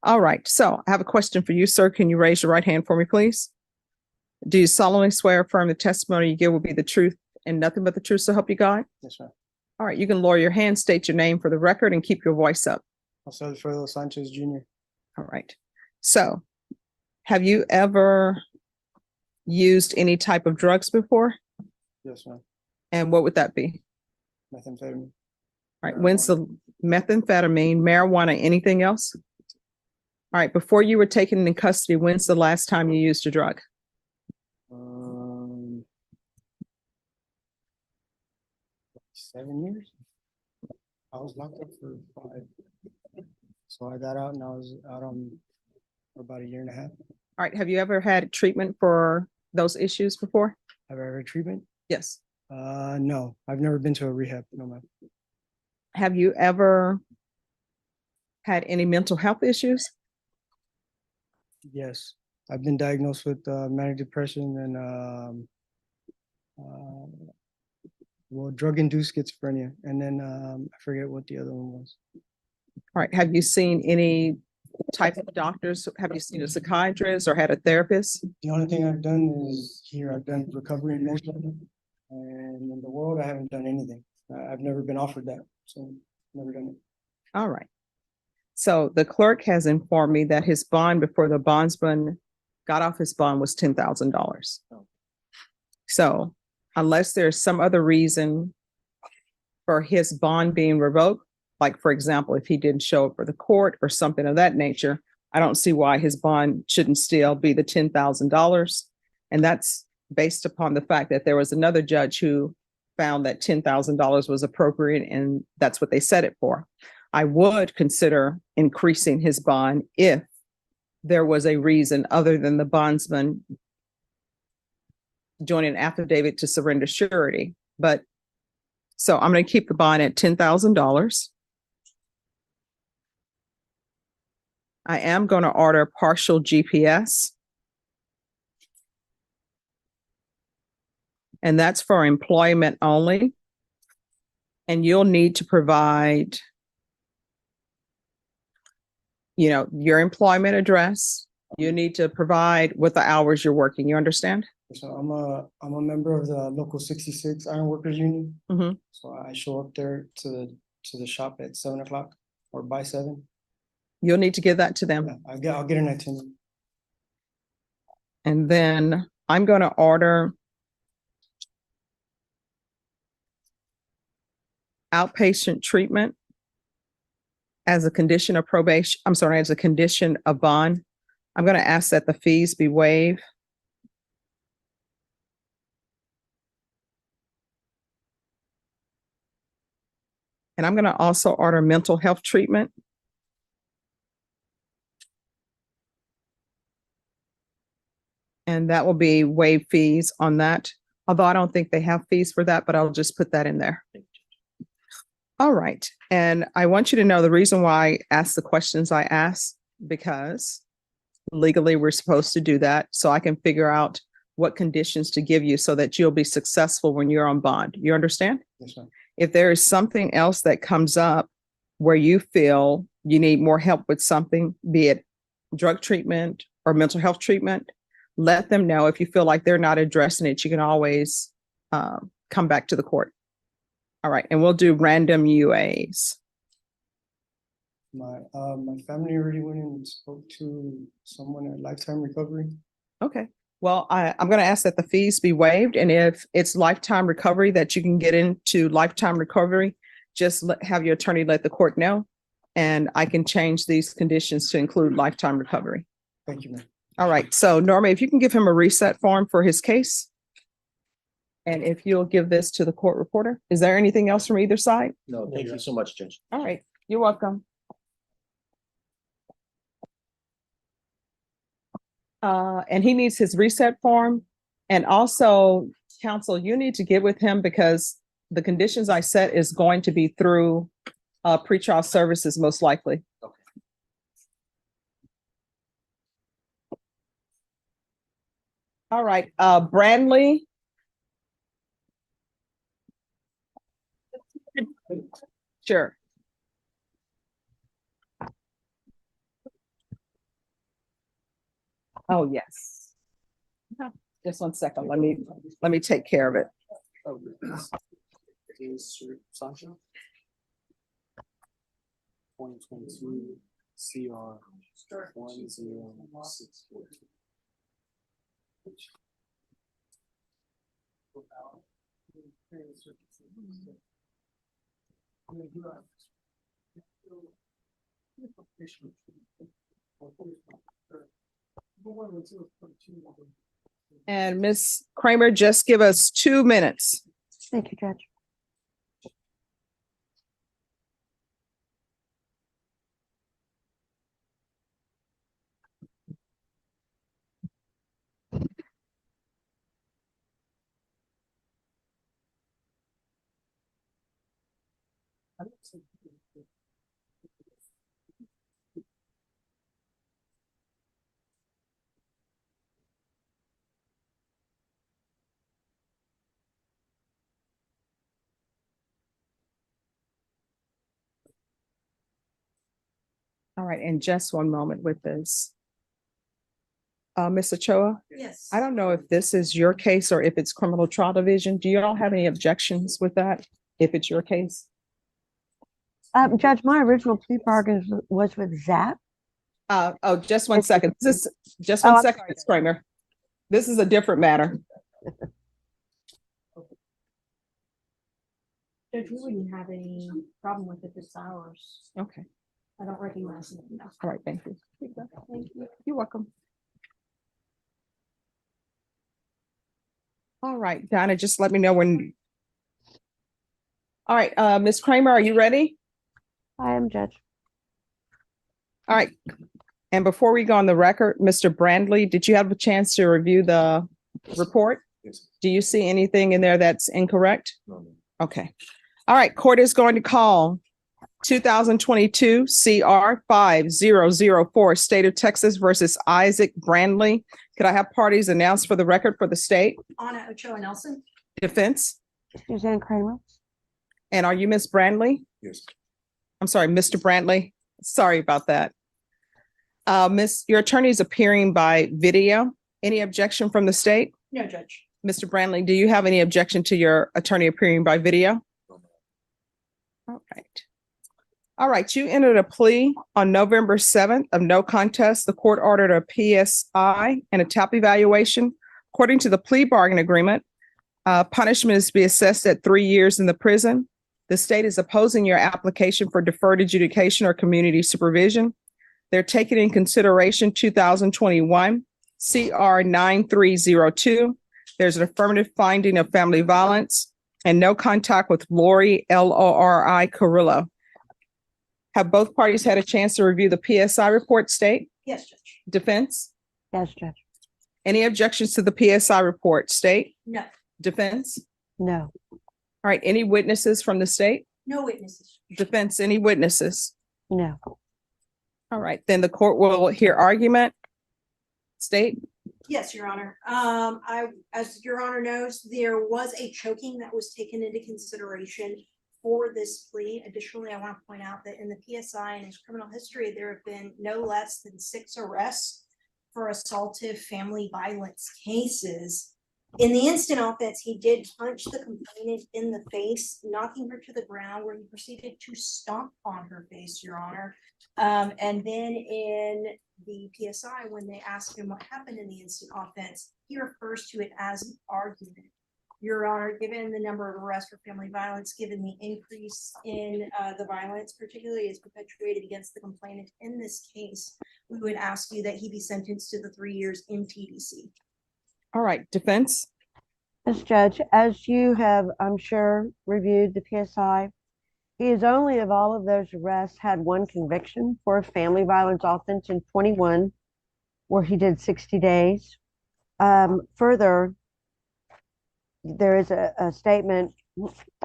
All right, so I have a question for you, sir. Can you raise your right hand for me, please? Do you solemnly swear or affirm the testimony you give will be the truth and nothing but the truth, so help you God? Yes, ma'am. All right, you can lower your hand, state your name for the record, and keep your voice up. Alfredo Sanchez Jr. All right. So, have you ever used any type of drugs before? Yes, ma'am. And what would that be? Methamphetamine. All right, when's the methamphetamine, marijuana, anything else? All right, before you were taken in custody, when's the last time you used a drug? 7 years. I was locked up for 5. So I got out and I was out for about a year and a half. All right, have you ever had treatment for those issues before? Have I ever had treatment? Yes. No, I've never been to a rehab. No, ma'am. Have you ever had any mental health issues? Yes, I've been diagnosed with manic depression and drug-induced schizophrenia, and then I forget what the other one was. All right, have you seen any type of doctors? Have you seen a psychiatrist or had a therapist? The only thing I've done is here, I've done recovery and motion, and in the world, I haven't done anything. I've never been offered that, so never done it. All right. So the clerk has informed me that his bond before the bondsman got off his bond was $10,000. So unless there's some other reason for his bond being revoked, like for example, if he didn't show up for the court or something of that nature, I don't see why his bond shouldn't still be the $10,000. And that's based upon the fact that there was another judge who found that $10,000 was appropriate and that's what they set it for. I would consider increasing his bond if there was a reason other than the bondsman joining an affidavit to surrender surety. But so I'm going to keep the bond at $10,000. I am going to order partial GPS. And that's for employment only. And you'll need to provide, you know, your employment address. You need to provide what the hours you're working. You understand? So I'm a member of the local 66 Iron Workers Union. Mhm. So I show up there to the shop at 7 o'clock or by 7. You'll need to give that to them. Yeah, I'll get an itinerary. And then I'm going to order outpatient treatment as a condition of probation. I'm sorry, as a condition of bond. I'm going to ask that the fees be waived. And I'm going to also order mental health treatment. And that will be waived fees on that. Although I don't think they have fees for that, but I'll just put that in there. All right. And I want you to know the reason why I ask the questions I ask, because legally we're supposed to do that. So I can figure out what conditions to give you so that you'll be successful when you're on bond. You understand? Yes, ma'am. If there is something else that comes up where you feel you need more help with something, be it drug treatment or mental health treatment, let them know. If you feel like they're not addressing it, you can always come back to the court. All right, and we'll do random UAs. My family already went and spoke to someone at Lifetime Recovery. Okay, well, I'm going to ask that the fees be waived, and if it's Lifetime Recovery that you can get into Lifetime Recovery, just have your attorney let the court know, and I can change these conditions to include Lifetime Recovery. Thank you, ma'am. All right, so Norma, if you can give him a reset form for his case. And if you'll give this to the court reporter. Is there anything else from either side? No, thank you so much, Judge. All right, you're welcome. And he needs his reset form. And also, counsel, you need to get with him because The conditions I set is going to be through pretrial services most likely. Okay. All right, Brandley. Sure. Oh, yes. Just 1 second. Let me take care of it. Is Sasha? 2022 CR 1064. And Ms. Kramer, just give us 2 minutes. Thank you, Judge. All right, and just 1 moment with this. Ms. Ochoa, Yes. I don't know if this is your case or if it's criminal trial division. Do you all have any objections with that? If it's your case? Judge, my original plea bargain was with Zap. Oh, just 1 second. This is just Oh, 1 I'm second, sorry, Ms. Kramer. This is a different matter. Judge, we wouldn't have any problem with it, it's ours. Okay, I don't recognize it. No. all right, thank you. Thank you. You're welcome. All right, Donna, just let me know when. All right, Ms. Kramer, are you ready? I am, Judge. All right. And before we go on the record, Mr. Brandley, did you have a chance to review the report? Yes. Do you see anything in there that's incorrect? No, no. Okay. All right, court is going to call 2022 CR 5004, State of Texas versus Isaac Brandley. Could I have parties announced for the record for the state? Anna Ochoa Nelson. Defense? Suzanne Kramer. And are you Miss Brandley? Yes. I'm sorry, Mr. Brandley. Sorry about that. Your attorney is appearing by video. Any objection from the state? No, Judge. Mr. Brandley, do you have any objection to your attorney appearing by video? All right. All right, you entered a plea on November 7th of no contest. The court ordered a PSI and a TAP evaluation. According to the plea bargain agreement, punishment is to be assessed at 3 years in the prison. The state is opposing your application for deferred adjudication or community supervision. They're taking in consideration 2021 CR 9302. There's an affirmative finding of family violence and no contact with Lori, Lori Carrillo. Have both parties had a chance to review the PSI report, state? Yes, Judge. Defense? Yes, Judge. Any objections to the PSI report, state? No. Defense? No. All right, any witnesses from the state? No witnesses. Defense, any witnesses? No. All right, then the court will hear argument. State? Yes, Your Honor. As Your Honor knows, there was a choking that was taken into consideration for this plea. Additionally, I want to point out that in the PSI and his criminal history, there have been no less than 6 arrests for assaultive family violence cases. In the instant offense, he did punch the complainant in the face, knocking her to the ground, where he proceeded to stomp on her face, Your Honor. And then in the PSI, when they asked him what happened in the instant offense, he refers to it as an argument. Your Honor, given the number of arrests for family violence, given the increase in the violence, particularly as perpetuated against the complainant in this case, we would ask you that he be sentenced to the 3 years in TDC. All right, defense? Yes, Judge, as you have, I'm sure, reviewed the PSI, he has only of all of those arrests had one conviction for a family violence offense in 21, where he did 60 days. Further, there is a statement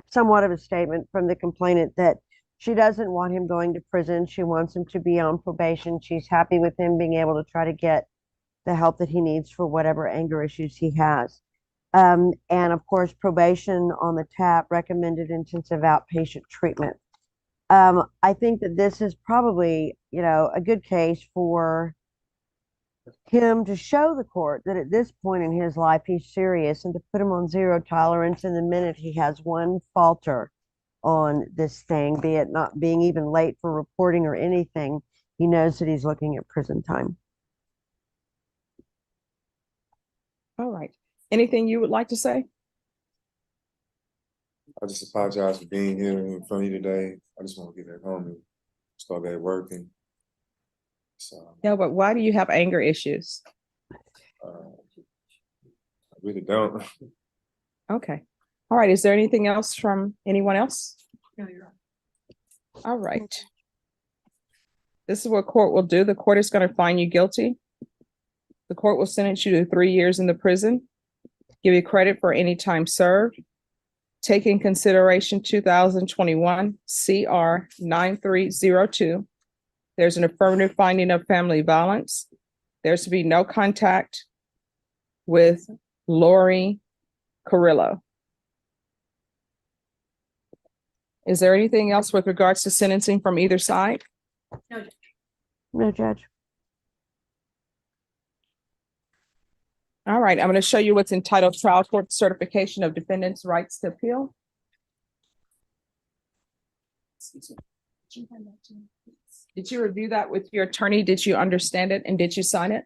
somewhat of a statement from the complainant that she doesn't want him going to prison. She wants him to be on probation. She's happy with him being able to try to get the help that he needs for whatever anger issues he has. And of course, probation on the tap, recommended intensive outpatient treatment. I think that this is probably, a good case for him to show the court that at this point in his life, he's serious, and to put him on zero tolerance. And the minute he has one falter on this thing, be it not being even late for reporting or anything, he knows that he's looking at prison time. All right. Anything you would like to say? I just apologize for being here in front of you today. I just want to get back home and start back working. So No, but why do you have anger issues? I really don't. Okay. All right. Is there anything else from anyone else? No, you're right. All right. This is what court will do. The court is going to find you guilty. The court will sentence you to 3 years in the prison, give you credit for any time served. Take in consideration 2021 CR 9302. There's an affirmative finding of family violence. There's to be no contact with Lori Carrillo. Is there anything else with regards to sentencing from either side? No, Judge. No, Judge. All right, I'm going to show you what's entitled Trial Court Certification of Defendants' Rights to Appeal. Did you review that with your attorney? Did you understand it and did you sign it?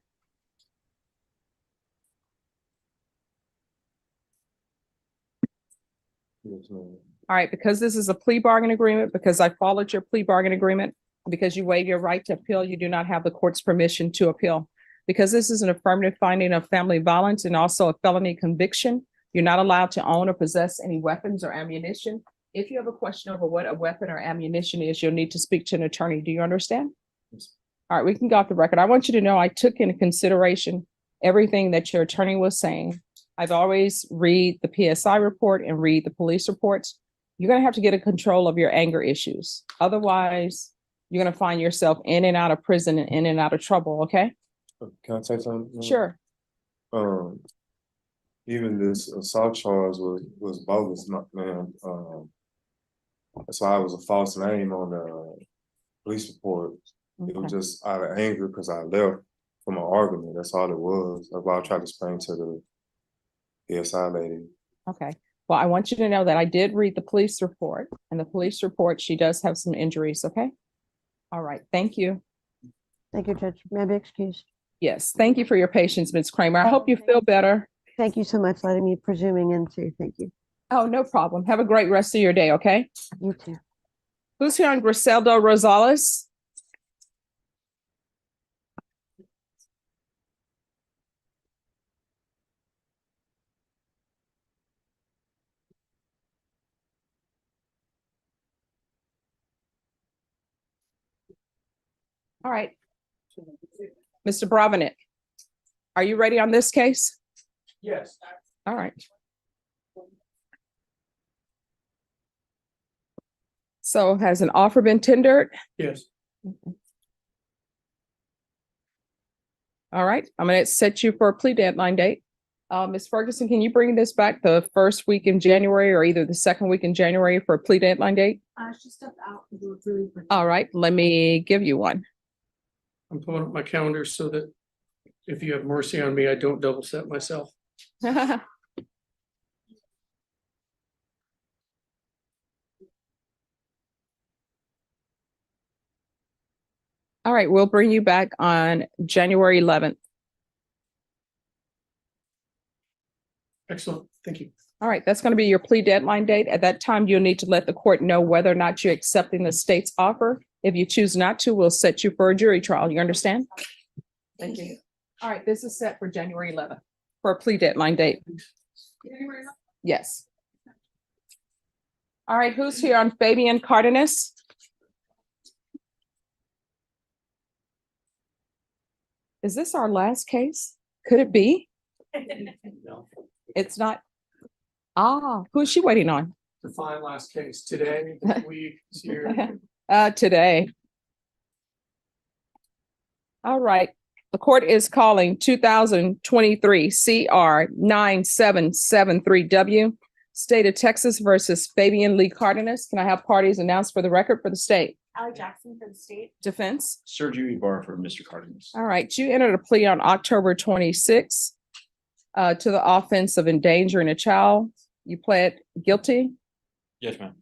Yes, ma'am. All right, because this is a plea bargain agreement, because I followed your plea bargain agreement, because you waive your right to appeal, you do not have the court's permission to appeal. Because this is an affirmative finding of family violence and also a felony conviction, you're not allowed to own or possess any weapons or ammunition. If you have a question over what a weapon or ammunition is, you'll need to speak to an attorney. Do you understand? Yes. All right, we can go off the record. I want you to know I took into consideration everything that your attorney was saying. I've always read the PSI report and read the police reports. You're going to have to get a control of your anger issues. Otherwise, you're going to find yourself in and out of prison and in and out of trouble, okay? Can I say something? Sure. Even this assault charge was bogus, man. That's why it was a false name on the police report. It was Okay. just out of anger because I left from an argument. That's all it was. That's why I tried to explain to the PSI lady. Okay. Well, I want you to know that I did read the police report, and the police report, she does have some injuries, okay? All right, thank you. Thank you, Judge. May I be excused? Yes, thank you for your patience, Ms. Kramer. I hope you feel better. Thank you so much, letting me presuming into. Thank you. Oh, no problem. Have a great rest of your day, okay? You too. Who's here on Griselda Rosales? All right. Mr. Bravenik, are you ready on this case? Yes. All right. So has an offer been tendered? Yes. All right, I'm going to set you for a plea deadline date. Ms. Ferguson, can you bring this back the first week in January or either the second week in January for a plea deadline date? She stepped out. Really quick. All right, let me give you one. I'm pulling up my calendar so that if you have mercy on me, I don't double set myself. All right, we'll bring you back on January 11th. Excellent, thank you. All right, that's going to be your plea deadline date. At that time, you'll need to let the court know whether or not you're accepting the state's offer. If you choose not to, we'll set you for a jury trial. You understand? Thank you. All right, this is set for January 11th for a plea deadline date. Yes. All right, who's here on Fabian Cardenas? Is this our last case? Could it be? No. It's not. Ah, who's she waiting on? Define last case today, this week, this year. Today. All right, the court is calling 2023 CR 9773W, State of Texas versus Fabian Lee Cardenas. Can I have parties announced for the record for the state? Ally Jackson for the state. Defense? Surgery bar for Mr. Cardenas. All right, you entered a plea on October 26th to the offense of endangering a child. You pled guilty. Yes, ma'am.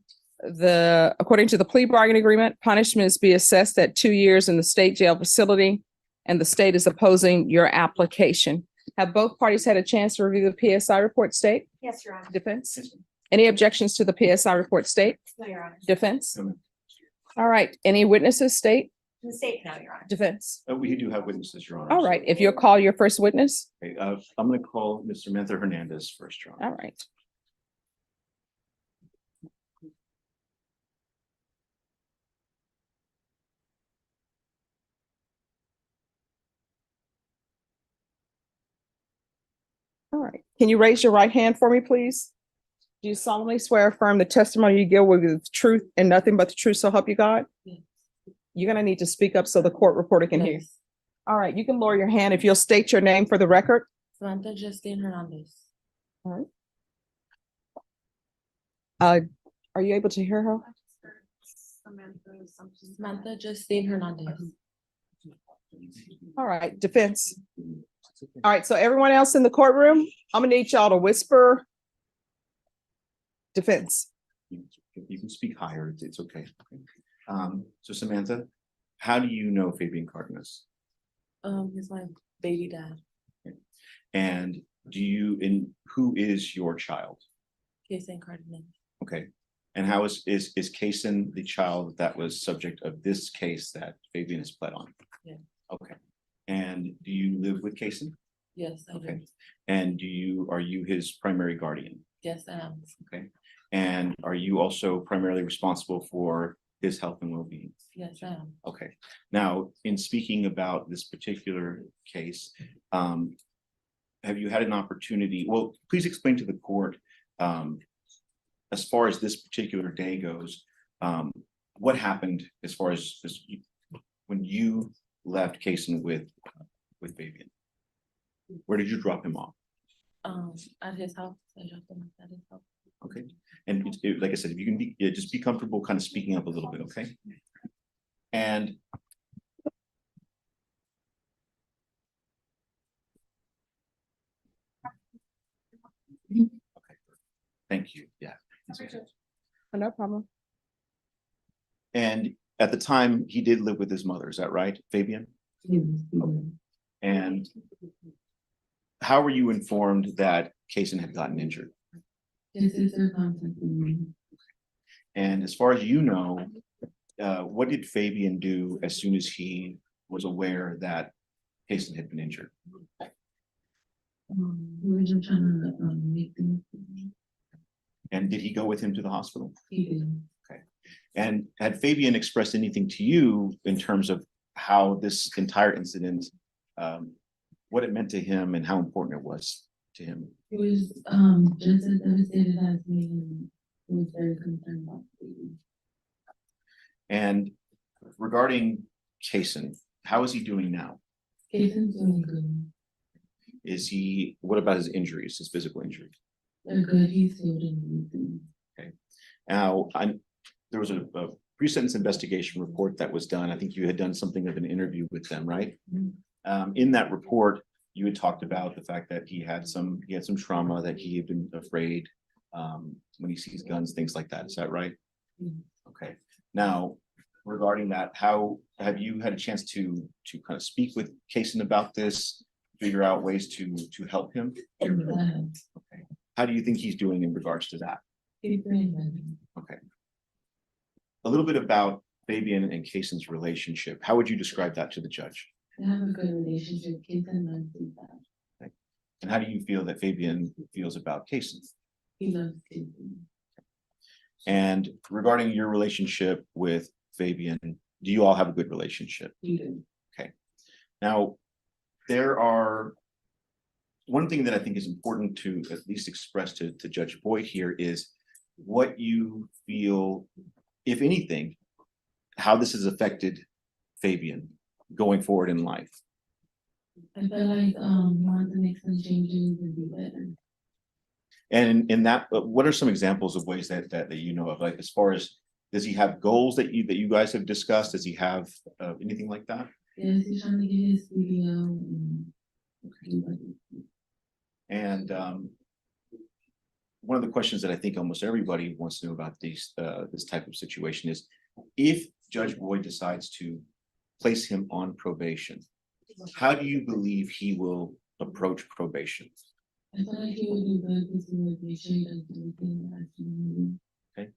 According to the plea bargaining agreement, punishments be assessed at 2 years in the state jail facility, and the state is opposing your application. Have both parties had a chance to review the PSI report, state? Yes, Your Honor. Defense? Any objections to the PSI report, state? No, Your Honor. Defense? No, ma'am. All right, any witnesses, state? The state, no, Your Honor. Defense? We do have witnesses, Your Honor. All right, if you'll call your first witness. Okay, I'm gonna call Mr. Samantha Hernandez first, Your Honor. All right. All right, can you raise your right hand for me, please? Do you solemnly swear or affirm the testimony you give will be the truth and nothing but the truth, so help you God? Yes. You're gonna need to speak up so the court reporter can hear. All right, you can lower your hand if you'll state your name for the record. Samantha Justine Hernandez. All right. Are you able to hear her? Samantha Justine Hernandez. All right, defense. All right, so everyone else in the courtroom, I'm gonna need y'all to whisper. Defense. You can speak higher, it's okay. So Samantha, how do you know Fabian Cardenas? He's my baby dad. And who is your child? Jason Cardenas. Okay, and how is Kaysen the child that was subject of this case that Fabian has pled on? Yeah. Okay, and do you live with Kaysen? Yes, I do. Okay, and are you his primary guardian? Yes, I am. Okay, and are you also primarily responsible for his health and well-being? Yes, I am. Okay, now, in speaking about this particular case, have you had an opportunity, well, please explain to the court, as far as this particular day goes, what happened as far as when you left Kaysen with Fabian? Where did you drop him off? At his house. I dropped him at his house. Okay, and like I said, if you can just be comfortable kind of speaking up a little bit, okay? And okay, thank you, yeah. No problem. And at the time, he did live with his mother, is that right, Fabian? Okay. And how were you informed that Kaysen had gotten injured? His sister contacted me. And as far as you know, what did Fabian do as soon as he was aware that Kaysen had been injured? We were just trying to make things. And did he go with him to the hospital? He did. Okay. And had Fabian expressed anything to you in terms of how this entire incident, what it meant to him and how important it was to him? It was just as devastated as me, and he was very concerned about me. And regarding Kaysen, how is he doing now? Jason's doing good. What about his injuries, his physical injuries? They're good. He's healed and everything. Okay. Now, there was a pre-sentence investigation report that was done. I think you had done something of an interview with them, right? In that report, you had talked about the fact that he had some trauma, that he had been afraid when he sees guns, things like that. Is that right? Okay. Now, regarding that, how have you had a chance to kind of speak with Kaysen about this, figure out ways to help him? Okay. How do you think he's doing in regards to that? Okay. A little bit about Fabian and Kaysen's relationship. How would you describe that to the judge? They have a good relationship. Kaysen loves that. Okay. And how do you feel that Fabian feels about Kaysen? He loves Kaysen. And regarding your relationship with Fabian, do you all have a good relationship? We do. Okay. Now, one thing that I think is important to at least express to Judge Boyd here is what you feel, if anything, how this has affected Fabian going forward in life. I feel like, want to make some changes and be better. And in that, what are some examples of ways that you know of, like as far as, does he have goals that you guys have discussed? Does he have anything like that? Yes, he's trying to get his studio and One of the questions that I think almost everybody wants to know about this type of situation is, if Judge Boyd decides to place him on probation, how do you believe he will approach probation? I feel like he would do good because he would make sure he does everything that has to be. Okay.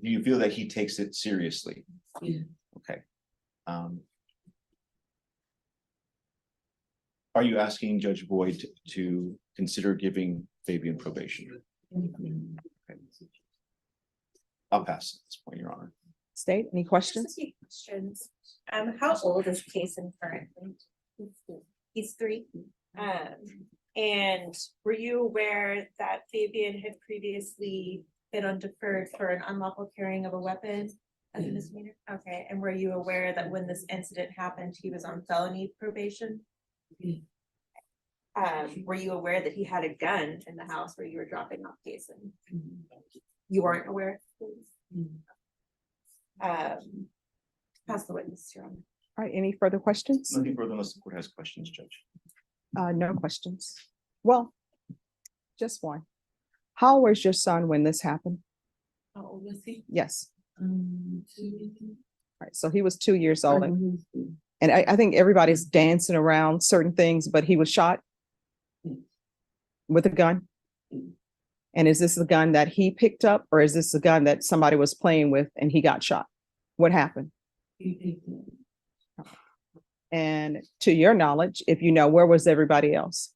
Do you feel that he takes it seriously? Yeah. Okay. Are you asking Judge Boyd to consider giving Fabian probation? Okay. I'll pass at this point, Your Honor. State, any questions? Just a few questions. How old is Jason currently? He's 3. And were you aware that Fabian had previously been on deferred for an unlawful carrying of a weapon as a misdemeanor? Okay, and were you aware that when this incident happened, he was on felony probation? Were you aware that he had a gun in the house where you were dropping off Jason? You weren't aware? Pass the witness, Your Honor. All right, any further questions? Nothing further unless the court has questions, Judge. No questions. Well, just one. How old was your son when this happened? How old was he? Yes. 2 years. All right, so he was 2 years old. And I think everybody's dancing around certain things, but he was shot with a gun. And is this the gun that he picked up, or is this the gun that somebody was playing with and he got shot? What happened? He picked it up. And to your knowledge, if you know, where was everybody else?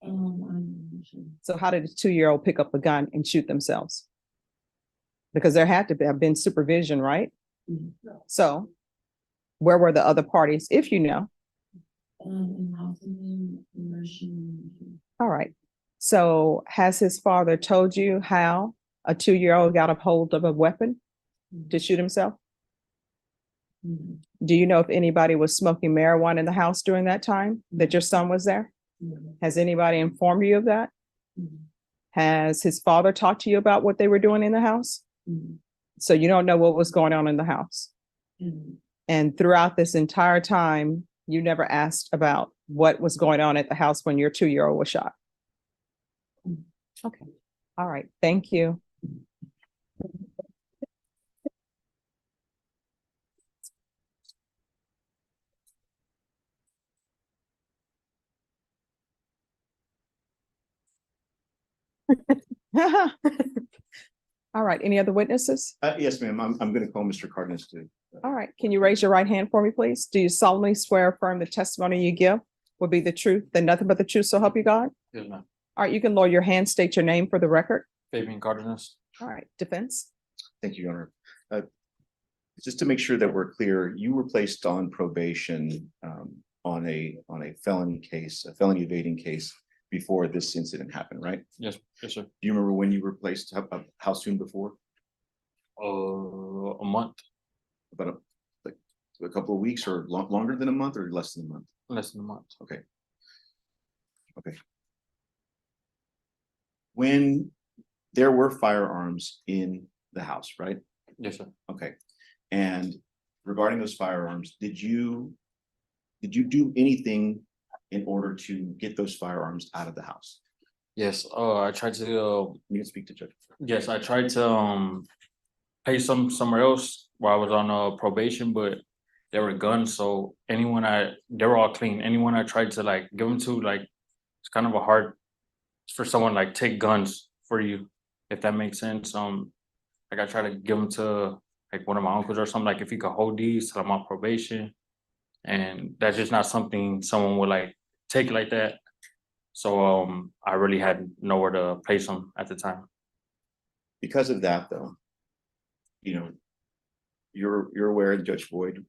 I'm not sure. So how did a 2-year-old pick up a gun and shoot themselves? Because there had to have been supervision, right? So where were the other parties, if you know? In housing, commercial. All right. So has his father told you how a 2-year-old got a hold of a weapon to shoot himself? Do you know if anybody was smoking marijuana in the house during that time that your son was there? Has anybody informed you of that? Has his father talked to you about what they were doing in the house? So you don't know what was going on in the house. And throughout this entire time, you never asked about what was going on at the house when your 2-year-old was shot. Okay. All right. Thank you. All right. Any other witnesses? Yes, ma'am. I'm going to call Mr. Cardenas to. All right. Can you raise your right hand for me, please? Do you solemnly swear or affirm the testimony you give will be the truth, then nothing but the truth, so help you God? Yes, ma'am. All right. You can lower your hand, state your name for the record. Fabian Cardenas. All right. Defense. Thank you, Your Honor. Just to make sure that we're clear, you were placed on probation on a felony case, a felony evading case before this incident happened, right? Yes, yes, sir. Do you remember when you were placed? How soon before? A month. About a couple of weeks, or longer than a month, or less than a month? Less than a month. Okay. Okay. When there were firearms in the house, right? Yes, sir. Okay. And regarding those firearms, did you do anything in order to get those firearms out of the house? Yes. I tried to. You can speak to Judge. Yes, I tried to pay somewhere else while I was on probation, but there were guns. So they were all clean. Anyone I tried to like give them to, like, it's kind of a hard for someone like take guns for you, if that makes sense. Like I try to give them to like one of my uncles or something. Like, if you could hold these till I'm on probation, and that's just not something someone would like take like that. So I really had nowhere to place them at the time. Because of that, though, you know, you're aware, and Judge Boyd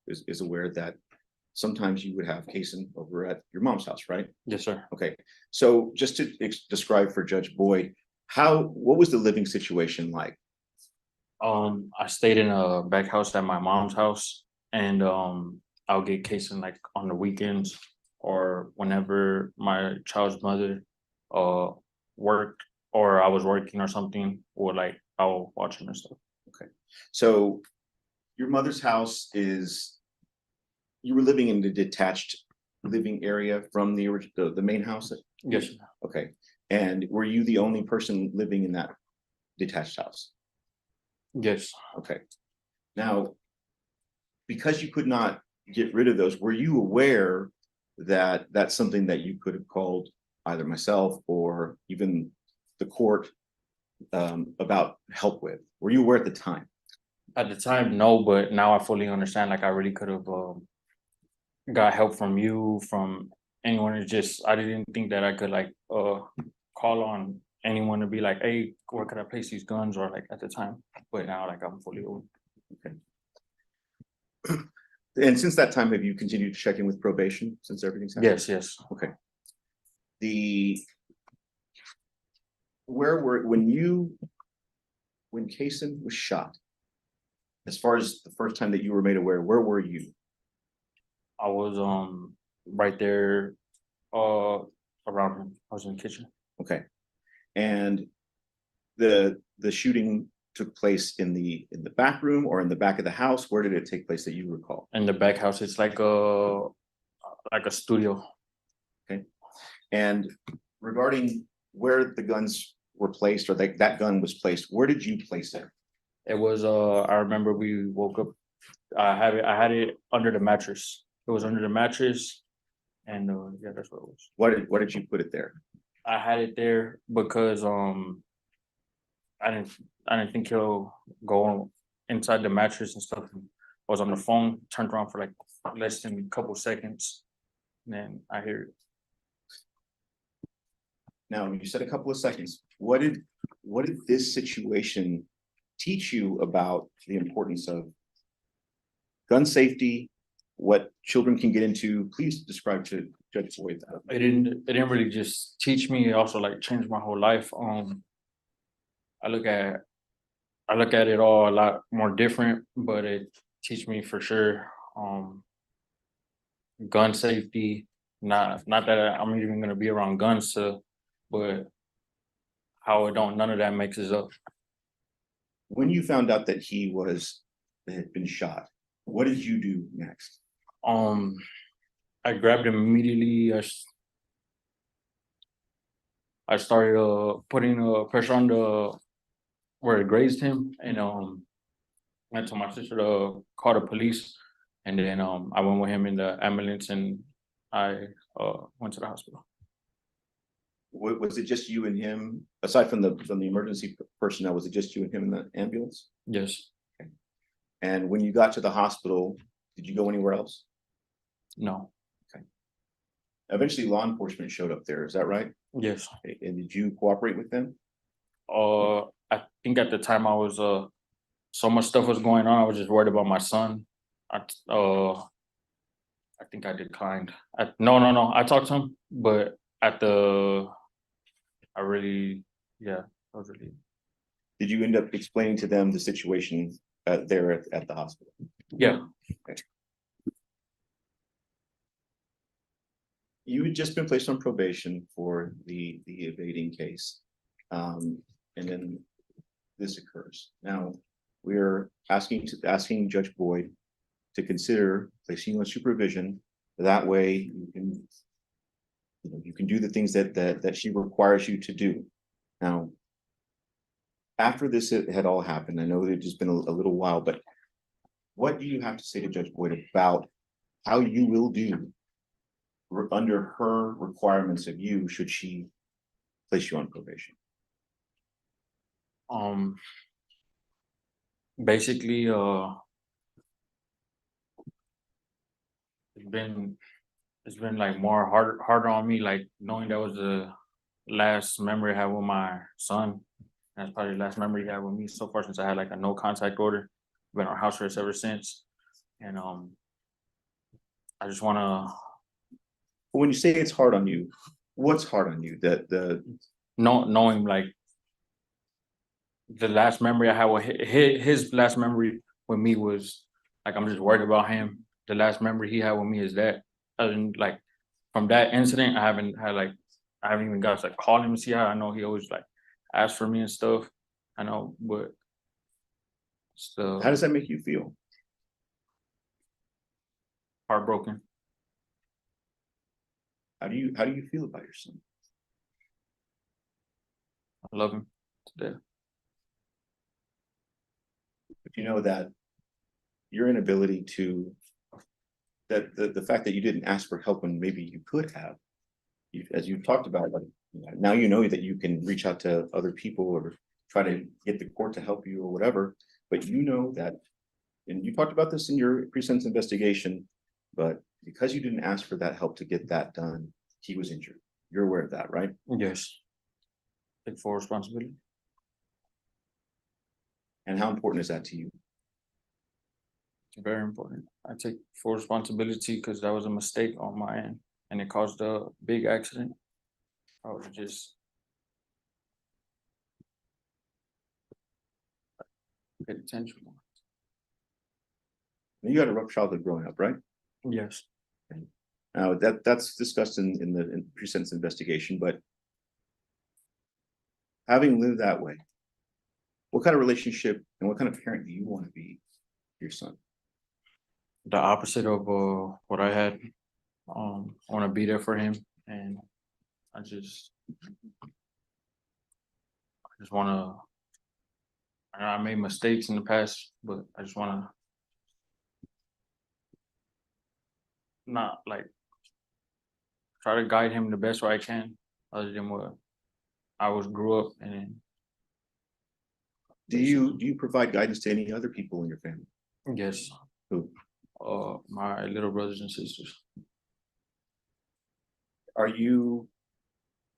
is aware that sometimes you would have casing over at your mom's house, right? Yes, sir. Okay, so just to describe for Judge Boyd, what was the living situation like? I stayed in a back house at my mom's house, and I'll get casing like on the weekends or whenever my child's mother worked or I was working or something, or like I'll watch him and stuff. Okay, so your mother's house you were living in the detached living area from the main house? Yes. Okay, and were you the only person living in that detached house? Yes. Okay. Now, because you could not get rid of those, were you aware that that's something that you could have called either myself or even the court about help with? Were you aware at the time? At the time, no, but now I fully understand. Like I really could have got help from you, from anyone. It's just I didn't think that I could like call on anyone to be like, hey, where could I place these guns, or like at the time. But now like I'm fully aware. Okay. And since that time, have you continued to check in with probation since everything's happened? Yes. Okay. When Kaysen was shot, as far as the first time that you were made aware, where were you? I was right there around him. I was in the kitchen. Okay. And the shooting took place in the back room or in the back of the house? Where did it take place that you recall? In the back house. It's like a studio. Okay. And regarding where the guns were placed, or that gun was placed, where did you place it? It was I remember we woke up. I had it under the mattress. It was under the mattress, and yeah, that's what it was. Why did you put it there? I had it there because I didn't think he'll go inside the mattress and stuff. I was on the phone, turned around for like less than a couple seconds, and then I hear it. Now, you said a couple of seconds. What did this situation teach you about the importance of gun safety, what children can get into? Please describe to Judge Boyd that. It didn't really just teach me, it also like changed my whole life. I look at it all a lot more different, but it teach me for sure gun safety. Not that I'm even gonna be around guns, but how none of that mixes up. When you found out that had been shot, what did you do next? I grabbed him immediately. I started putting pressure on where it grazed him, and I told my sister to call the police, and then I went with him in the ambulance, and I went to the hospital. Was it just you and him, aside from the emergency personnel? Was it just you and him in the ambulance? Yes. Okay. And when you got to the hospital, did you go anywhere else? No. Okay. Eventually, law enforcement showed up there. Is that right? Yes. Okay. And did you cooperate with them? I think at the time I was so much stuff was going on. I was just worried about my son. I think I declined. No. I talked to him, but I really. Did you end up explaining to them the situation there at the hospital? Yeah. Okay. You had just been placed on probation for the evading case, and then this occurs. Now we're asking Judge Boyd to consider placing you on supervision. That way you can do the things that she requires you to do. Now, after this had all happened, I know it's just been a little while, but what do you have to say to Judge Boyd about how you will do under her requirements of you should she place you on probation? Basically, it's been like more harder on me, like knowing that was the last memory I had with my son. That's probably the last memory he had with me so far, since I had like a no contact order. Been on house arrest ever since, and I just want to. When you say it's hard on you, what's hard on you? Knowing like the last memory I had with his last memory with me was like, I'm just worried about him. The last memory he had with me is that. Other than like from that incident, I haven't even got to call him and see how. I know he always like asks for me and stuff. I know, but still. How does that make you feel? Heartbroken. How do you feel about your son? I love him to death. But you know that your inability to, that the fact that you didn't ask for help when maybe you could have, as you talked about, like now you know that you can reach out to other people or try to get the court to help you or whatever, but you know that, and you talked about this in your pre-sentence investigation, but because you didn't ask for that help to get that done, he was injured. You're aware of that, right? Yes. Take full responsibility. And how important is that to you? Very important. I take full responsibility because that was a mistake on my end and it caused a big accident. I was just pay attention. You had a rough childhood growing up, right? Yes. Now that's discussed in the pre-sentence investigation, but having lived that way, what kind of relationship and what kind of parent do you want to be to your son? The opposite of what I had. I want to be there for him, and I just want to. I made mistakes in the past, but I just want to not like try to guide him the best way I can, other than what I grew up in. Do you provide guidance to any other people in your family? Yes. Who? My little brothers and sisters.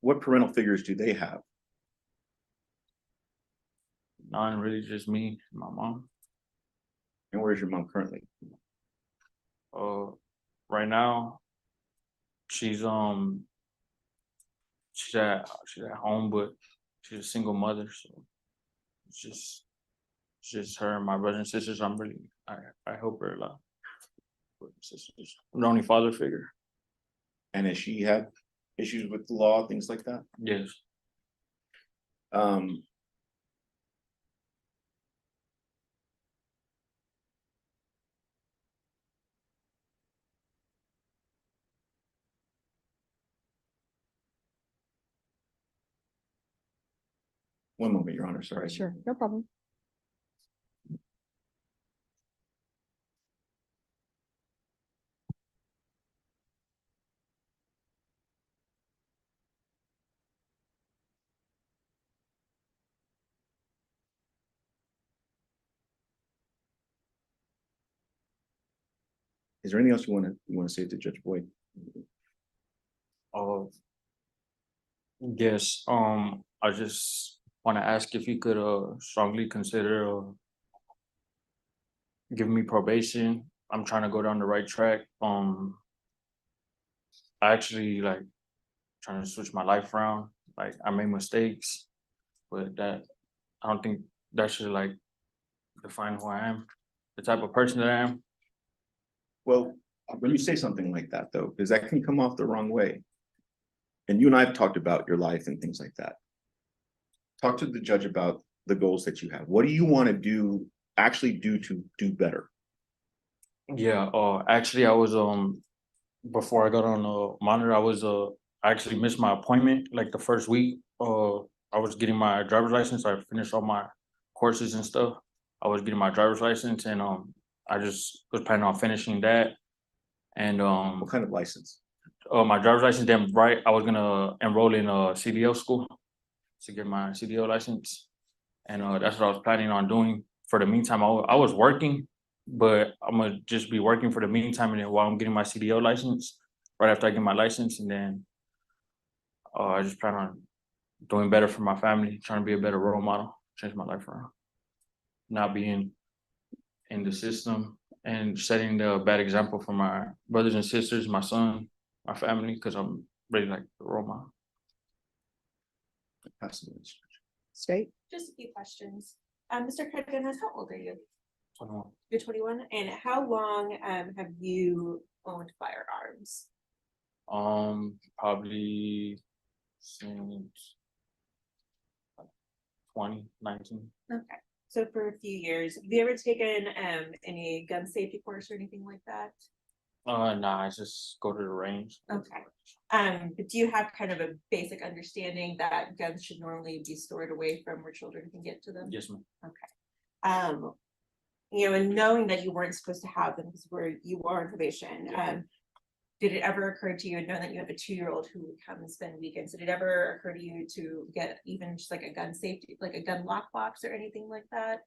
What parental figures do they have? None, really, just me and my mom. And where's your mom currently? Right now, she's at home, but she's a single mother, so it's just her and my brothers and sisters. I help her a lot. Sisters. I'm the only father figure. And has she had issues with the law, things like that? Yes. One moment, Your Honor, sorry. Sure, no problem. Is there anything else you want to say to Judge Boyd? Yes. I just want to ask if you could strongly consider giving me probation. I'm trying to go down the right track. I actually like trying to switch my life around. Like I made mistakes, but I don't think that should like define who I am, the type of person that I am. Well, when you say something like that, though, because that can come off the wrong way. And you and I have talked about your life and things like that. Talk to the judge about the goals that you have. What do you want to actually do to do better? Yeah, actually I was before I got on the monitor, I actually missed my appointment like the first week. I was getting my driver's license. I finished all my courses and stuff. I was getting my driver's license, and I just was planning on finishing that. And what kind of license? My driver's license. Then I was gonna enroll in a CDL school to get my CDL license, and that's what I was planning on doing. For the meantime, I was working, but I'm gonna just be working for the meantime, and then while I'm getting my CDL license, right after I get my license, and then I just plan on doing better for my family, trying to be a better role model, change my life around, not being in the system, and setting the bad example for my brothers and sisters, my son, my family, because I'm really like the role model. State? Just a few questions. Mr. Cardenas, how old are you? 21. You're 21, and how long have you owned firearms? Probably since 2019. Okay, so for a few years. Have you ever taken any gun safety course or anything like that? Nah, I just go to the range. Okay. But do you have kind of a basic understanding that guns should normally be stored away from where children can get to them? Yes, ma'am. Okay. You know, and knowing that you weren't supposed to have them because where you are on probation, did it ever occur to you, and knowing that you have a 2-year-old who would come and spend weekends, did it ever occur to you to get even just like a gun safety, like a gun lockbox or anything like that?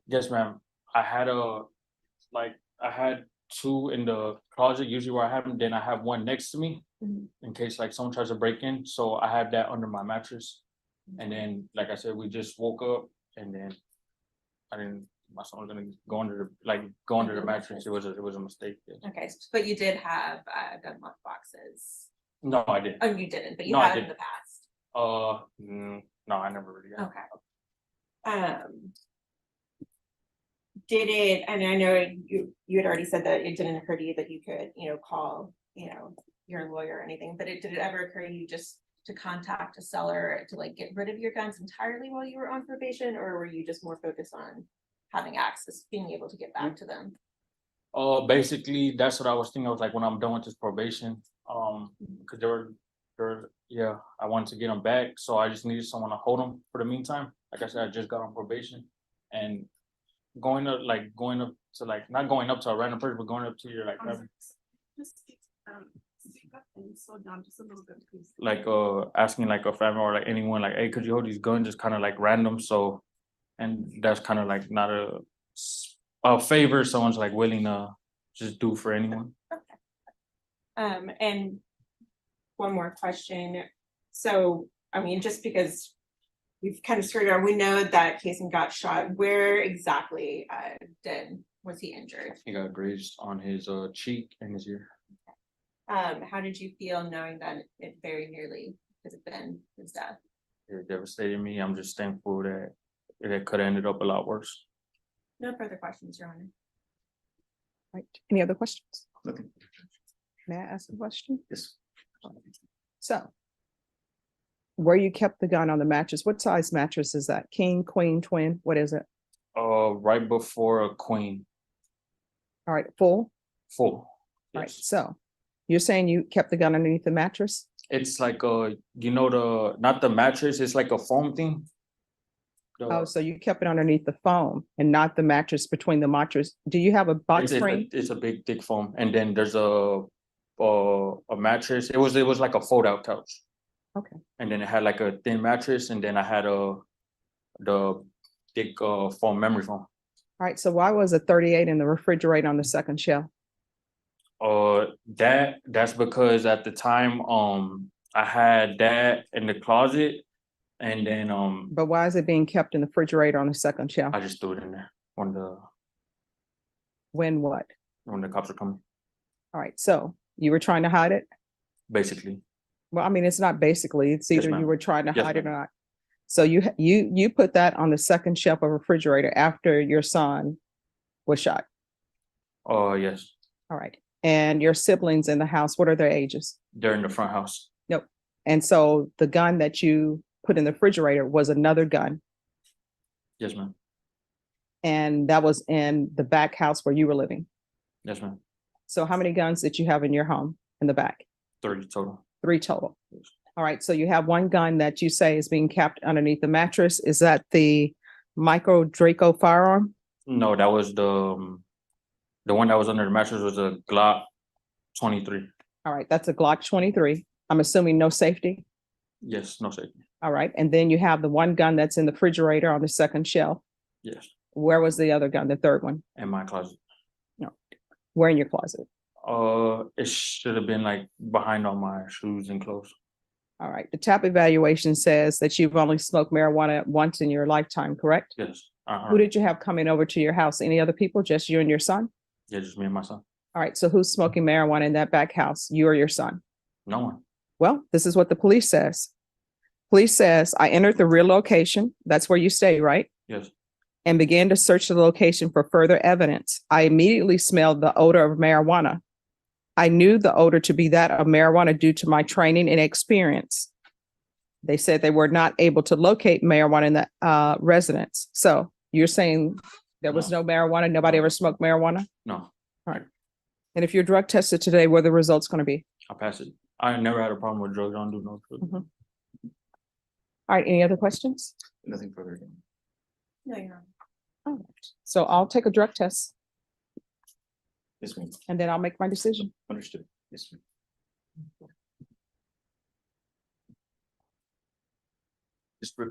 Yes, ma'am. I had I had 2 in the closet, usually where I have them. Then I have one next to me in case like someone tries to break in. So I have that under my mattress. And then, like I said, we just woke up, and then my son was gonna go under the mattress. It was a mistake. Yes. Okay, but you did have gun lock boxes. No, I didn't. Oh, you didn't, but you No, I had in didn't. the past. No, I never really got. Okay. Did it, and I know you had already said that it didn't occur to you that you could, you know, call, you know, your lawyer or anything, but did it ever occur to you just to contact a seller to like get rid of your guns entirely while you were on probation, or were you just more focused on having access, being able to get back to them? Basically, that's what I was thinking. I was like, when I'm done with this probation, because I wanted to get them back, so I just needed someone to hold them for the meantime. Like I said, I just got on probation, and going up to like not going up to a random person, but going up to your like slow down just a little bit, please. like asking like a family or like anyone like, hey, could you hold these guns? Just kind of like random. So, and that's kind of like not a favor someone's like willing to just do for anyone. And one more question. So, I mean, just because we've kind of skirted around, we know that Kason got shot. Where exactly was he injured? He got grazed on his cheek and his ear. How did you feel knowing that it very nearly could have been his death? It devastated me. I'm just thankful that it could have ended up a lot worse. No further questions, Your Honor. Right. Any other questions? Nothing. May I ask a question? Yes. So, where you kept the gun on the mattress, what size mattress is that? King, queen, twin? What is it? Right before a queen. All right, full? Full. All right, so you're saying you kept the gun underneath the mattress? It's like not the mattress, it's like a foam thing. Oh, so you kept it underneath the foam and not the mattress between the mattress. Do you have a box spring? It's a big thick foam, and then there's a mattress. It was like a fold out couch. Okay. And then it had like a thin mattress, and then I had the thick foam memory foam. All right, so why was a 38 in the refrigerator on the second shelf? That's because at the time I had that in the closet, and then But why is it being kept in the refrigerator on the second shelf? I just threw it in there when the cops were coming. All right, so you were trying to hide it? Basically. Well, I mean, it's not basically, it's either you ma'am. were trying to Yes, hide it or ma'am. not. So you put that on the second shelf of refrigerator after your son was shot. Yes. All right. And your siblings in the house, what are their ages? They're in the front house. Nope. And so the gun that you put in the refrigerator was another gun, Yes, ma'am. and that was in the back house where you were living. Yes, ma'am. So how many guns did you have in your home in the back? 30 total. 3 total. All right. So you have one gun that you say is being kept underneath the mattress. Is that the Micro Draco firearm? No, that was the one that was under the mattress was a Glock 23. All right. That's a Glock 23. I'm assuming no safety. Yes, no safety. All right. And then you have the one gun that's in the refrigerator on the second shelf. Yes, Where was the other gun, the third one? in my closet. Where in your closet? It should have been like behind all my shoes and clothes. All right. The TAP evaluation says that you've only smoked marijuana once in your lifetime, correct? Yes. Who did you have coming over to your house? Any other people? Just you and your son? Yeah, just me and my son. All right. So who's smoking marijuana in that back house? You or your son? No one. Well, this is what the police says. Police says, I entered the real location. That's where you stay, right? Yes. And began to search the location for further evidence. I immediately smelled the odor of marijuana. I knew the odor to be that of marijuana due to my training and experience. They said they were not able to locate marijuana in the residence. So you're saying there was no marijuana, nobody ever smoked marijuana? No, All right. And if you're drug tested today, what are the results going to be? I pass it. I never had a problem with drugs. I don't do no drugs. Mhm. All right, any other questions? Nothing further. No, you're not. All right. So I'll take a drug test Yes, ma'am. and then I'll make my decision. Understood. Yes, ma'am.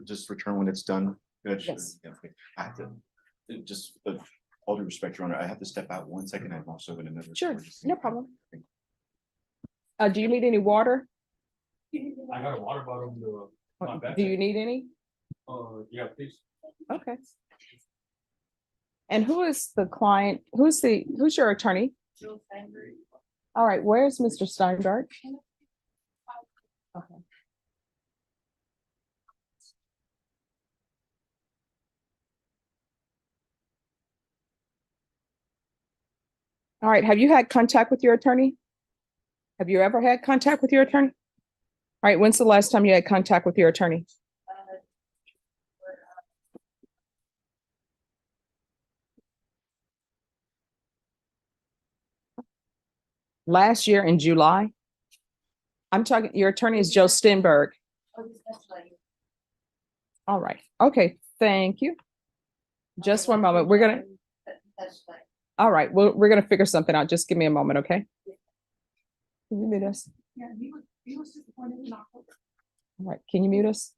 Just return when it's done. Judge? Yes. Yeah, okay. I have to, just, all due respect, Your Honor, I have to step out 1 second. I'm also in another. Sure, no problem. Do you need any water? I got a water bottle in my backpack. Do you need any? Yeah, please. Okay. And who is the client? Who's your attorney? All right, where's Mr. Steinberg? Okay. All right, have you had contact with your attorney? Have you ever had contact with your attorney? All right, when's the last time you had contact with your attorney? Last year in July? I'm talking, your attorney is Joe Stenberg. All right, okay, thank you. Just one moment, all right, we're gonna figure something out. Just give me a moment, okay? Can you mute us? Yeah, he was disappointed in October. All right, can you mute us?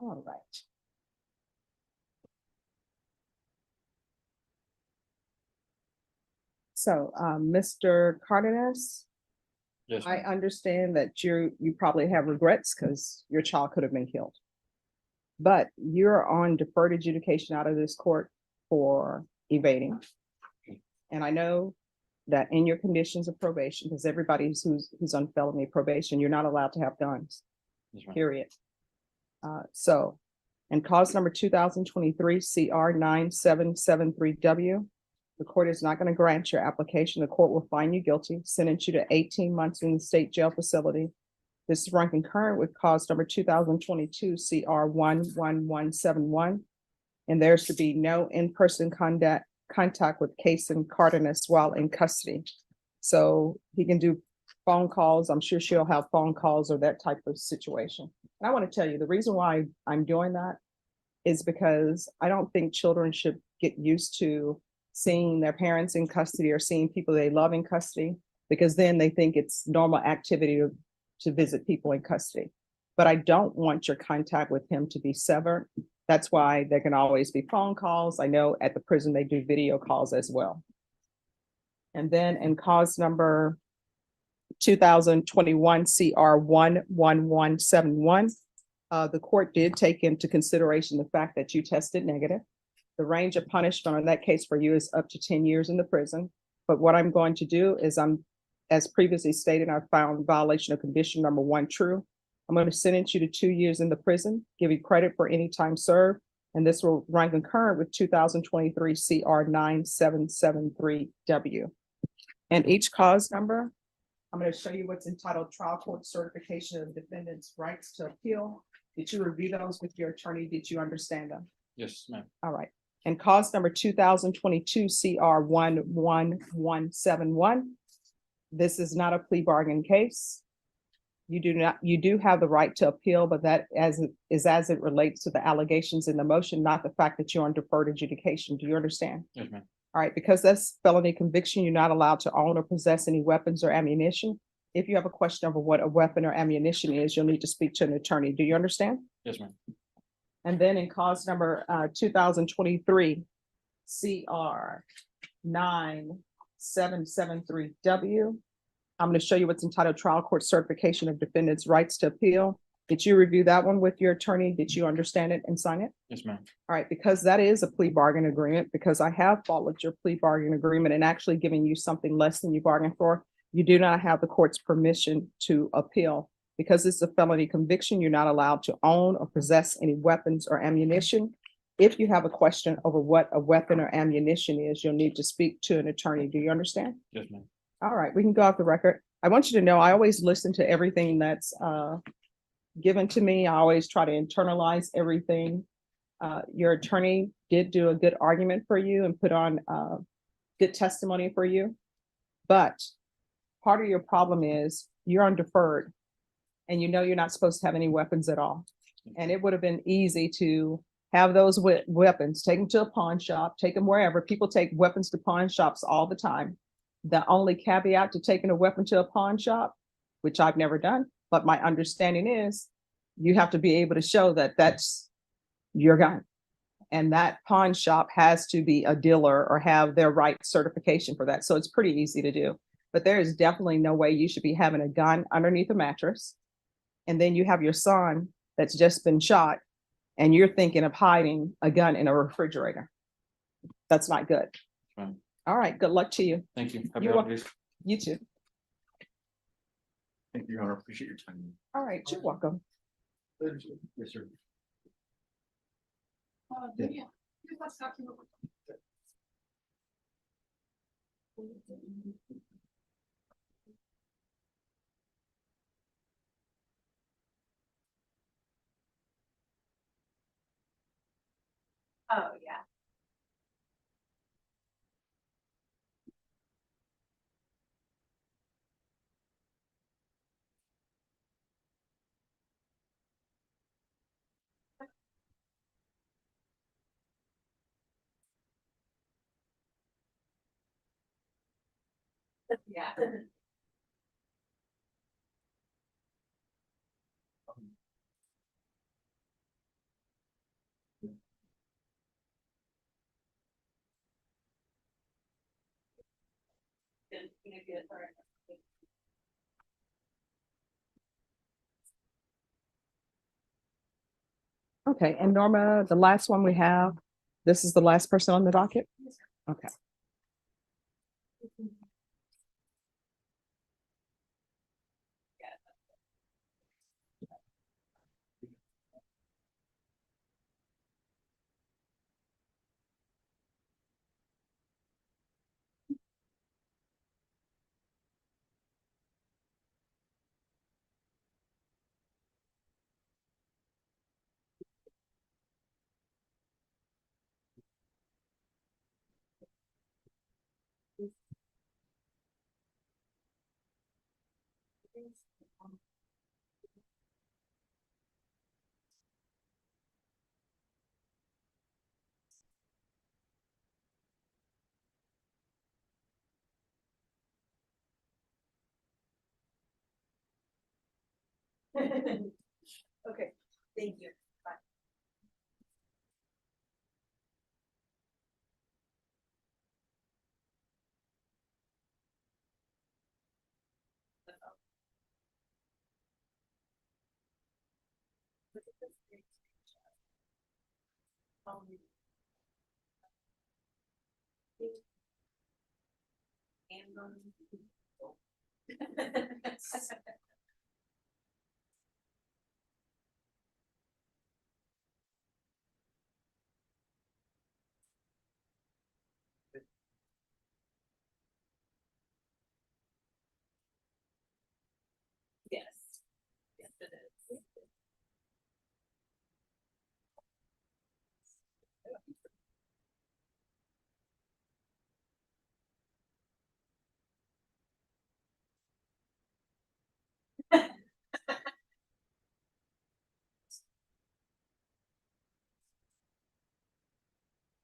All right. So, Mr. Cardenas, Yes, I ma'am. understand that you probably have regrets because your child could have been killed. But you're on deferred adjudication out of this court for evading. And I know that in your conditions of probation, because everybody who's on felony probation, you're not allowed to have guns, Yes, ma'am. period. So, and cause number 2023 CR 9773W, the court is not going to grant your application. The court will find you guilty, sentence you to 18 months in the state jail facility. This is run concurrent with cause number 2022 CR 11171. And there's to be no in-person contact with case and Cardenas while in custody. So he can do phone calls. I'm sure she'll have phone calls or that type of situation. And I want to tell you, the reason why I'm doing that is because I don't think children should get used to seeing their parents in custody or seeing people they love in custody, because then they think it's normal activity to visit people in custody. But I don't want your contact with him to be severed. That's why there can always be phone calls. I know at the prison they do video calls as well. And then in cause number 2021 CR 11171, the court did take into consideration the fact that you tested negative. The range of punishment on that case for you is up to 10 years in the prison. But what I'm going to do is as previously stated, I found violation of condition number 1 true. I'm going to sentence you to 2 years in the prison, give you credit for any time served, and this will run concurrent with 2023 CR 9773W. And each cause number, I'm going to show you what's entitled Trial Court Certification of Defendants' Rights to Appeal. Did you review those with your attorney? Did you understand them? Yes, ma'am. All right. And cause number 2022 CR 11171. This is not a plea bargain case. You do have the right to appeal, but that as it relates to the allegations in the motion, not the fact that you're on deferred adjudication. Do you understand? Yes, ma'am. All right, because that's felony conviction, you're not allowed to own or possess any weapons or ammunition. If you have a question over what a weapon or ammunition is, you'll need to speak to an attorney. Do you understand? Yes, ma'am. And then in cause number 2023 CR 9773W, I'm going to show you what's entitled Trial Court Certification of Defendants' Rights to Appeal. Did you review that one with your attorney? Did you understand it and sign it? Yes, ma'am. All right, because that is a plea bargain agreement, because I have followed your plea bargain agreement and actually giving you something less than you bargained for, you do not have the court's permission to appeal. Because it's a felony conviction, you're not allowed to own or possess any weapons or ammunition. If you have a question over what a weapon or ammunition is, you'll need to speak to an attorney. Do you understand? Yes, ma'am. All right, we can go off the record. I want you to know I always listen to everything that's given to me. I always try to internalize everything. Your attorney did do a good argument for you and put on good testimony for you. But part of your problem is you're on deferred and you know you're not supposed to have any weapons at all. And it would have been easy to have those weapons, take them to a pawn shop, take them wherever. People take weapons to pawn shops all the time. The only caveat to taking a weapon to a pawn shop, which I've never done, but my understanding is you have to be able to show that that's your gun. And that pawn shop has to be a dealer or have their right certification for that. So it's pretty easy to do. But there is definitely no way you should be having a gun underneath a mattress. And then you have your son that's just been shot and you're thinking of hiding a gun in a refrigerator. That's not good. Right. All right, good luck to you. Thank you. Happy You're welcome. holidays. You too. Thank you, Your Honor. Appreciate your time. All right, you're welcome. Yes, sir. Yeah. Here's what's happening. Oh, yeah. Yeah. Okay, and Norma, the last one we have, this is the last person on the docket? Okay. Okay, thank you. Bye. Yes. Yes, it is.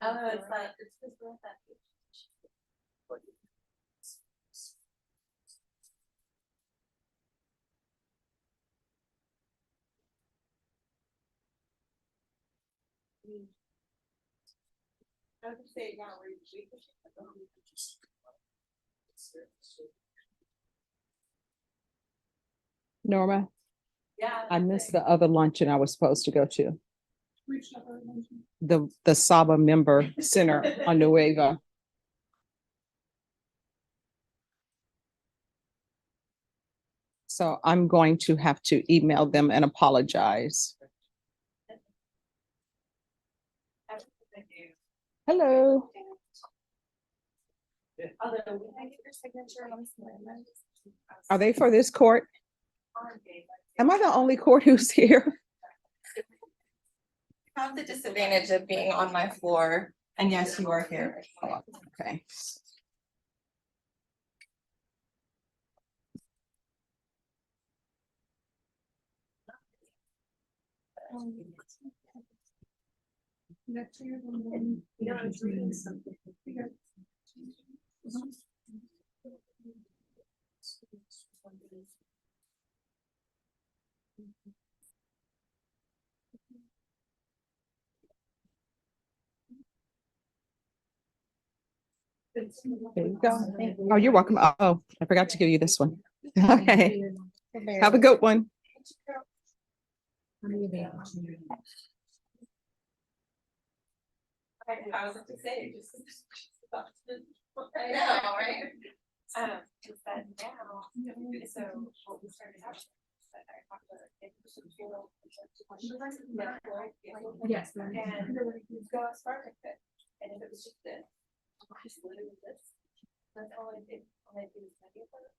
Oh, it's like, it's just worth that. I would say, yeah, we're. Norma, Yeah. I missed the other luncheon I was supposed to go to. The Saba Member Center on Nueva. So I'm going to have to email them and apologize. Hello. Although, when I get your signature on this amendment. Are they for this court? Am I the only court who's here? Have the disadvantage of being on my floor, and yes, you are here. Okay. Yeah, I was reading something. There you go. Oh, you're welcome. Oh, I forgot to give you this one. Okay. Have a good one. I was to say, just. I know, right? Is that now, so what we started out. That I talked about, it was some fuel. Yes. And go as far as I could, and if it was just this, just literally this, that's all I did, all I did was like,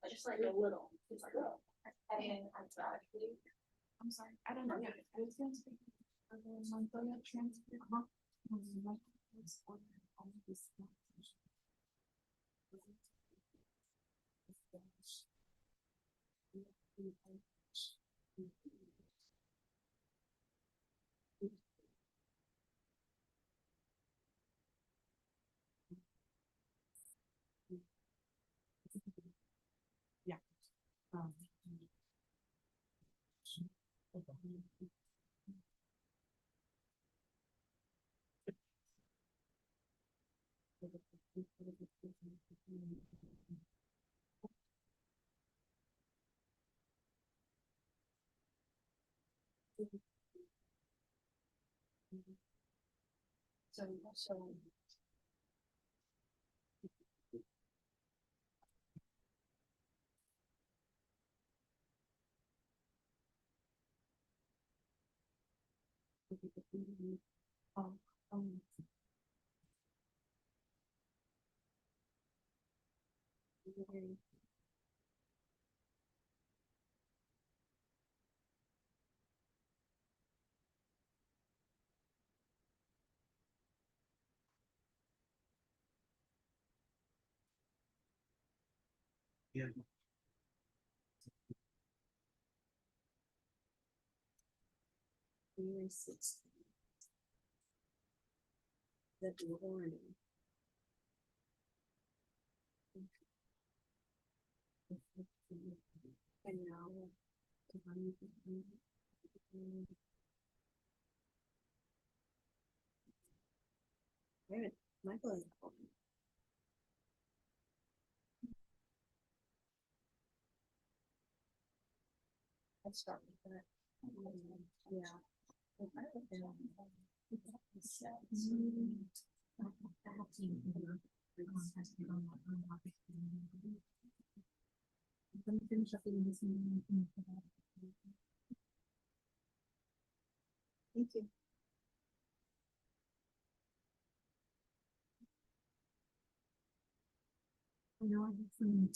I just like a little, it's like, oh, and then I'm actually. I'm sorry, I don't know. I was going to speak. So. Yeah. The warning. And now. Good, Michael is. Let's start with that. Yeah. Thank you. I know I have some.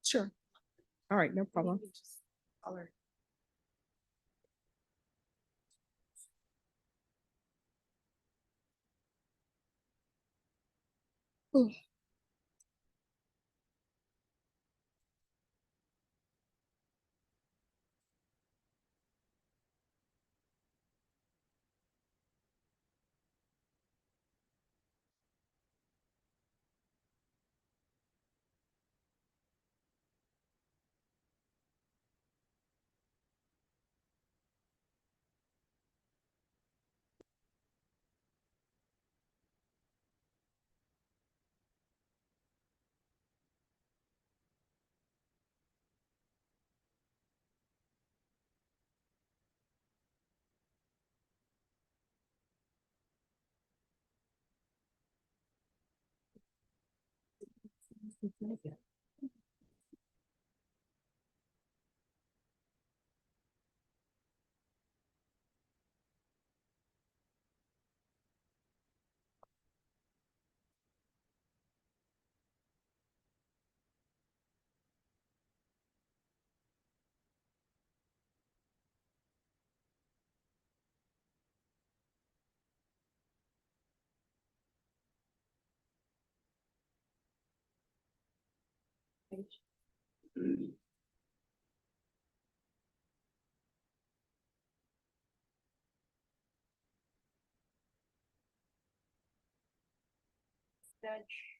Sure. All right, no problem. Color.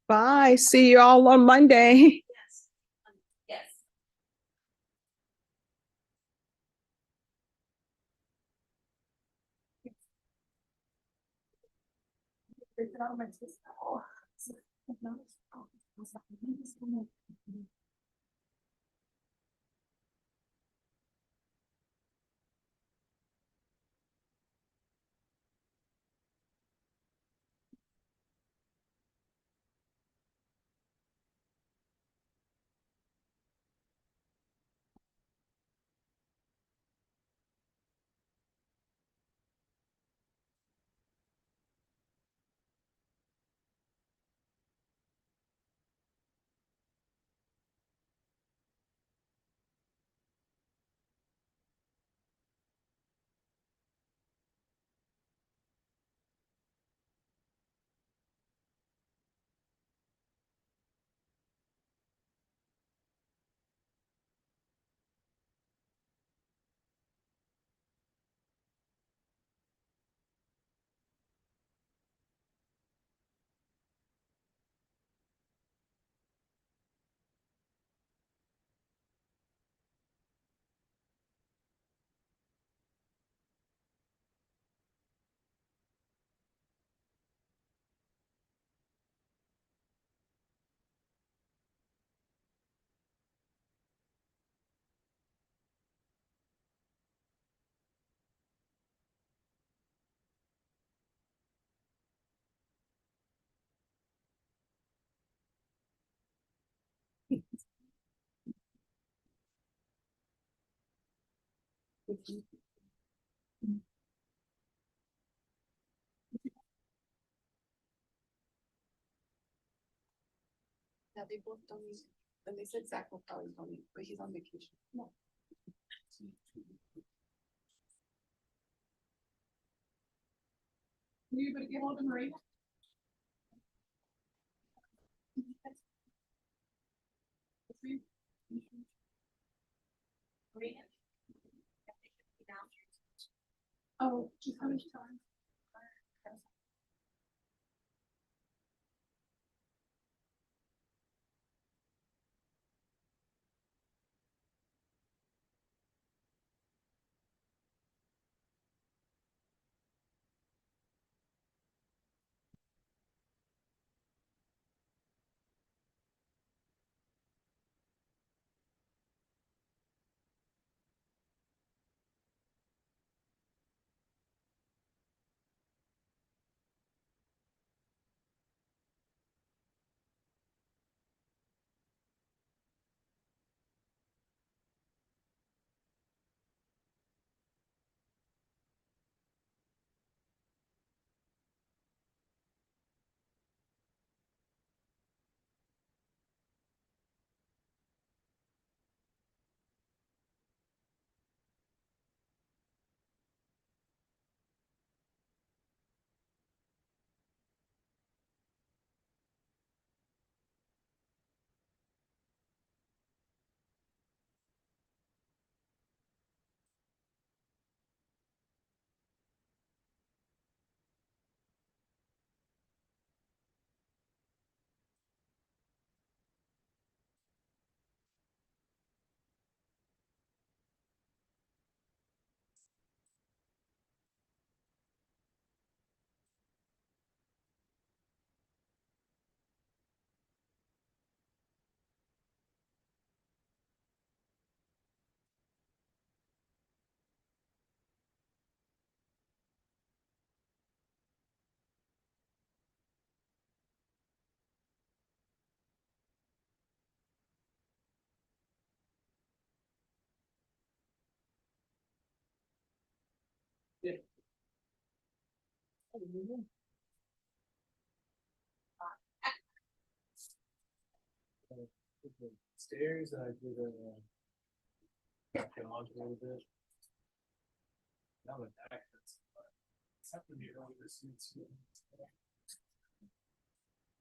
Bye. See you all on Monday. Yes. Yeah, they both don't need, and they said Zach will probably don't need, but he's on vacation. No. You able to get hold of Maria? Maria? Oh, she's coming time. Stairs, I did jog a little bit. Now with that, it's happened to be earlier this year.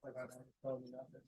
Like I don't probably nothing.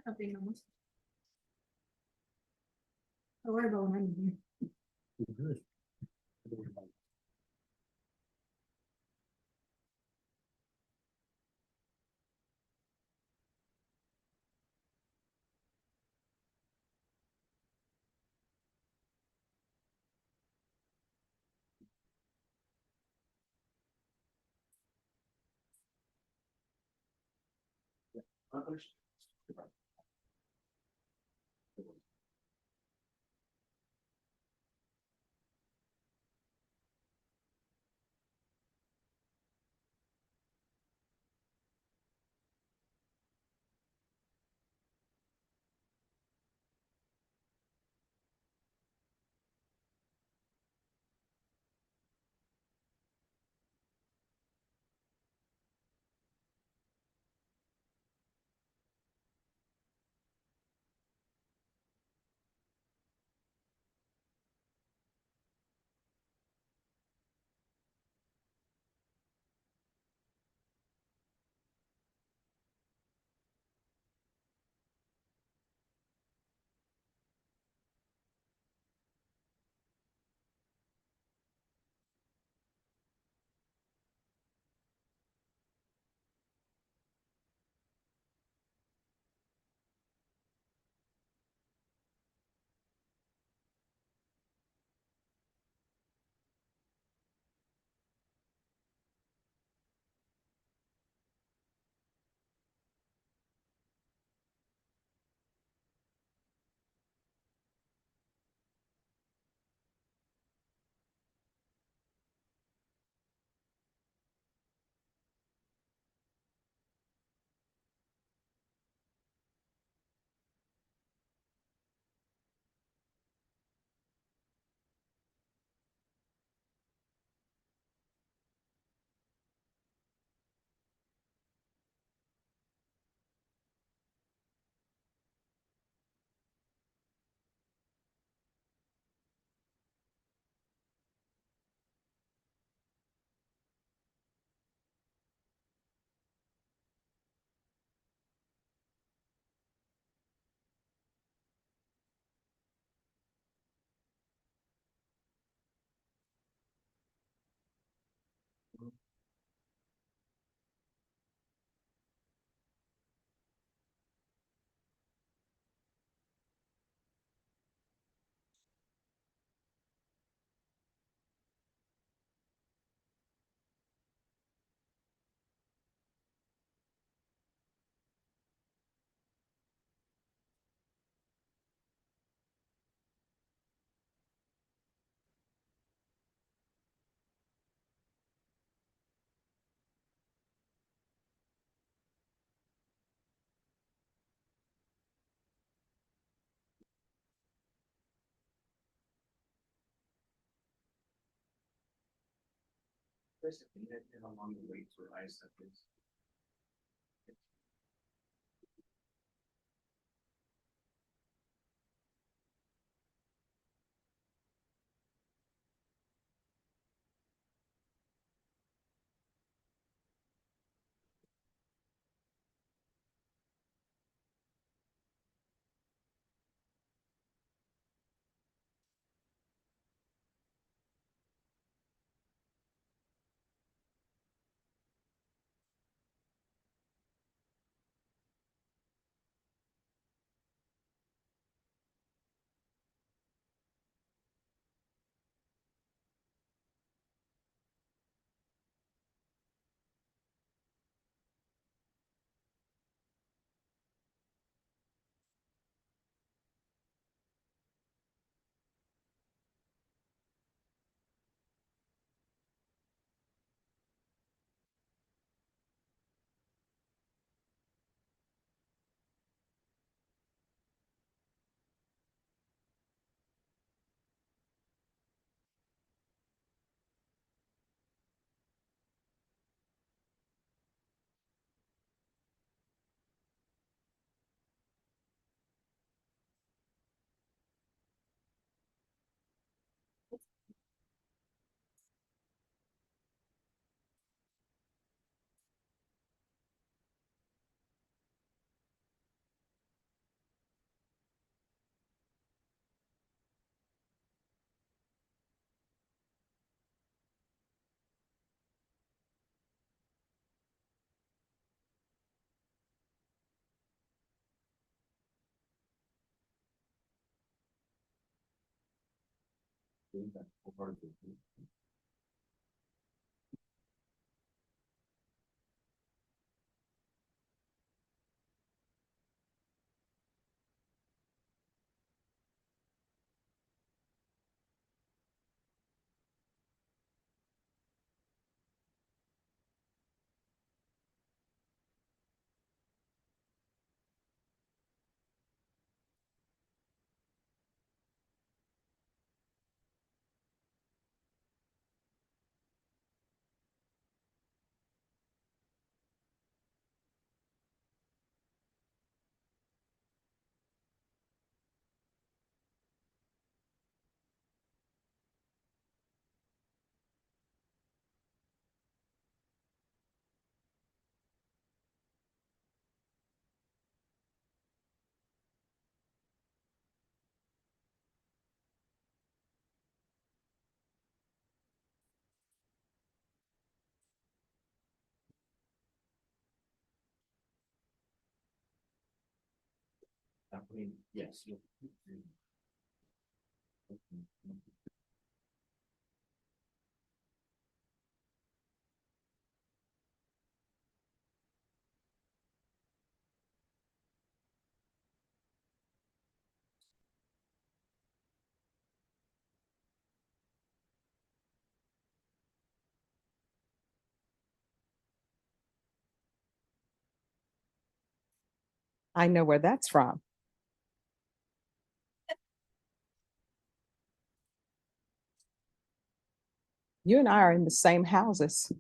Something else. Don't worry about when I'm here. Along the way to I said this. I mean, yes. I know where that's from. You and I are in the same houses.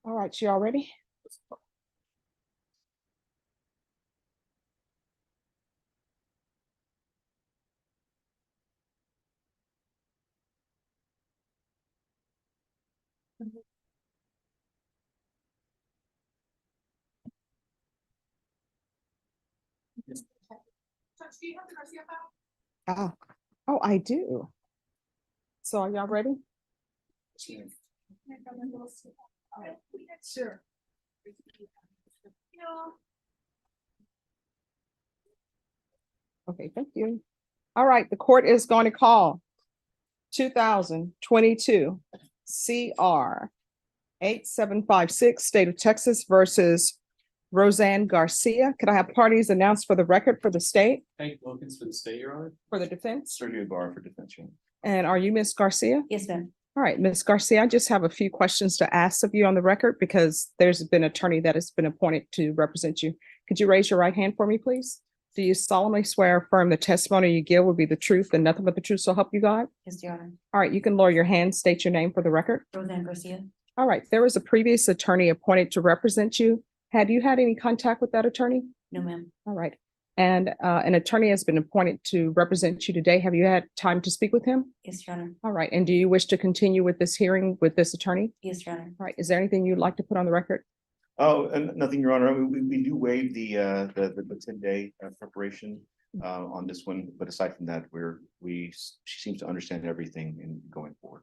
All right, you all ready? Oh, oh, I do. So are y'all ready? Sure. Okay, thank you. All right, the court is going to call 2022 CR 8756, State of Texas versus Roseanne Garcia. Could I have parties announced for the record for the state, Hank Wilkins for the state, Your Honor. for the defense? Sergio Ibarra for defense. Your Honor. And are you Miss Garcia? Yes, ma'am. All right, Ms. Garcia, I just have a few questions to ask of you on the record because there's been an attorney that has been appointed to represent you. Could you raise your right hand for me, please? Do you solemnly swear or affirm the testimony you give will be the truth and nothing but the truth, so help you God? Yes, Your Honor. All right, you can lower your hand, state your name for the record. Roseanne Garcia. All right, there was a previous attorney appointed to represent you. Had you had any contact with that attorney? No, ma'am. All right. And an attorney has been appointed to represent you today. Have you had time to speak with him? Yes, Your Honor. All right. And do you wish to continue with this hearing with this attorney? Yes, Your Honor. All right. Is there anything you'd like to put on the record? Oh, and nothing, Your Honor. I mean, we do waive the 10-day preparation on this one, but aside from that, she seems to understand everything in going forward.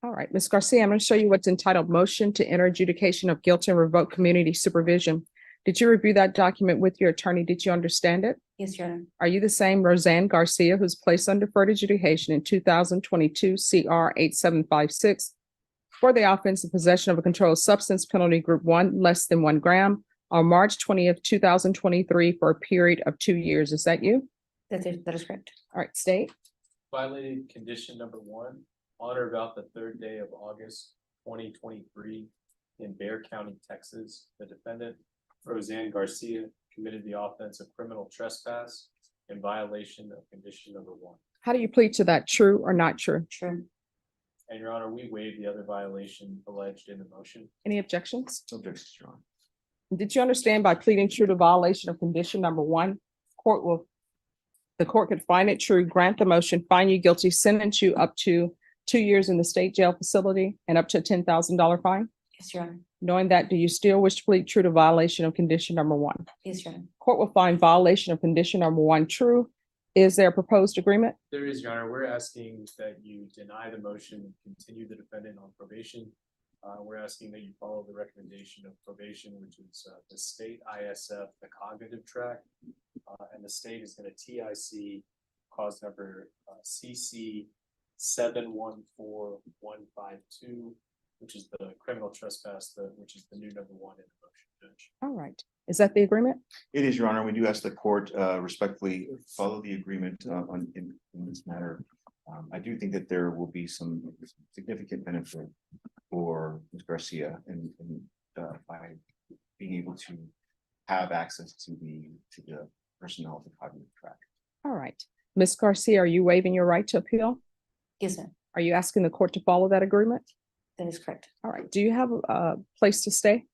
All right, Ms. Garcia, I'm going to show you what's entitled Motion to Enter Adjudication of Guilt and Revoke Community Supervision. Did you review that document with your attorney? Did you understand it? Yes, Your Honor. Are you the same Roseanne Garcia who's placed on deferred adjudication in 2022 CR 8756 for the offense of possession of a controlled substance, penalty group 1 less than 1 gram, on March 20th, 2023 for a period of 2 years? Is that you? That is correct. All right, state. Violated condition number 1, on or about the 3rd day of August 2023 in Bexar County, Texas. The defendant, Roseanne Garcia, committed the offense of criminal trespass in violation of condition number 1. How do you plead to that? True or not true? True. And Your Honor, we waive the other violation alleged in the motion. Any objections? No objections, Your Honor. Did you understand by pleading true to violation of condition number 1, the court could find it true, grant the motion, find you guilty, sentence you up to 2 years in the state jail facility and up to a $10,000 fine? Yes, Your Honor. Knowing that, do you still wish to plead true to violation of condition number 1? Yes, Your Honor. Court will find violation of condition number 1 true. Is there a proposed agreement? There is, Your Honor. We're asking that you deny the motion and continue the defendant on probation. We're asking that you follow the recommendation of probation, which is the state ISF, the cognitive track, and the state is going to TIC cause number CC 714152, which is the criminal trespass, which is the new number 1 in the motion, Judge. All right. Is that the agreement? It is, Your Honor. We do ask the court respectfully follow the agreement in this matter. I do think that there will be some significant benefit for Ms. Garcia and by being able to have access to the personnel of the cognitive track. All right. Ms. Garcia, are you waiving your right to appeal? Yes, ma'am. Are you asking the court to follow that agreement? That is correct. All right. Do you have a place to stay?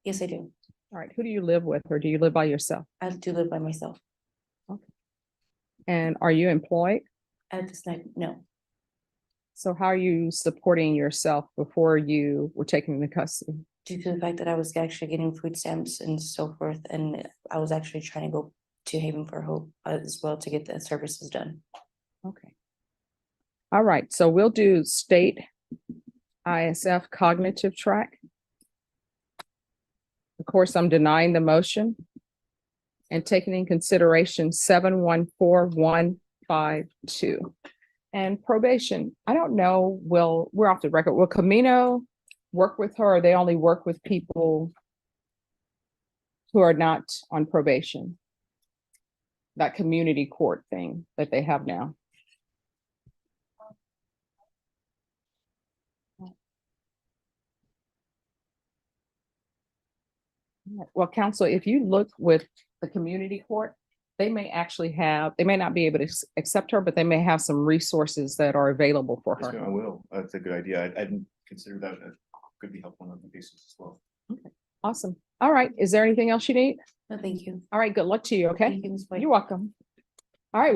Yes, I do. All right. Who do you live with, or do you live by yourself? I do live by myself. And are you employed? At this night, no. So how are you supporting yourself before you were taken into custody? Due to the fact that I was actually getting food stamps and so forth, and I was actually trying to go to Haven for Hope as well to get the services done. Okay. All right. So we'll do state ISF cognitive track. Of course, I'm denying the motion and taking in consideration 714152. And probation, I don't know, we're off the record. Will Camino work with her, or they only work with people who are not on probation? That community court thing that they have now. Well, counsel, if you look with the community court, they may not be able to accept her, but they may have some resources that are available for Yes, her. ma'am, I will. That's a good idea. I didn't consider that. Could be helpful on the basis as well. Awesome. All right. Is there anything else you need? No, thank you. All right. Good luck to you. Okay. Thank you, Ms. White. You're welcome. All right.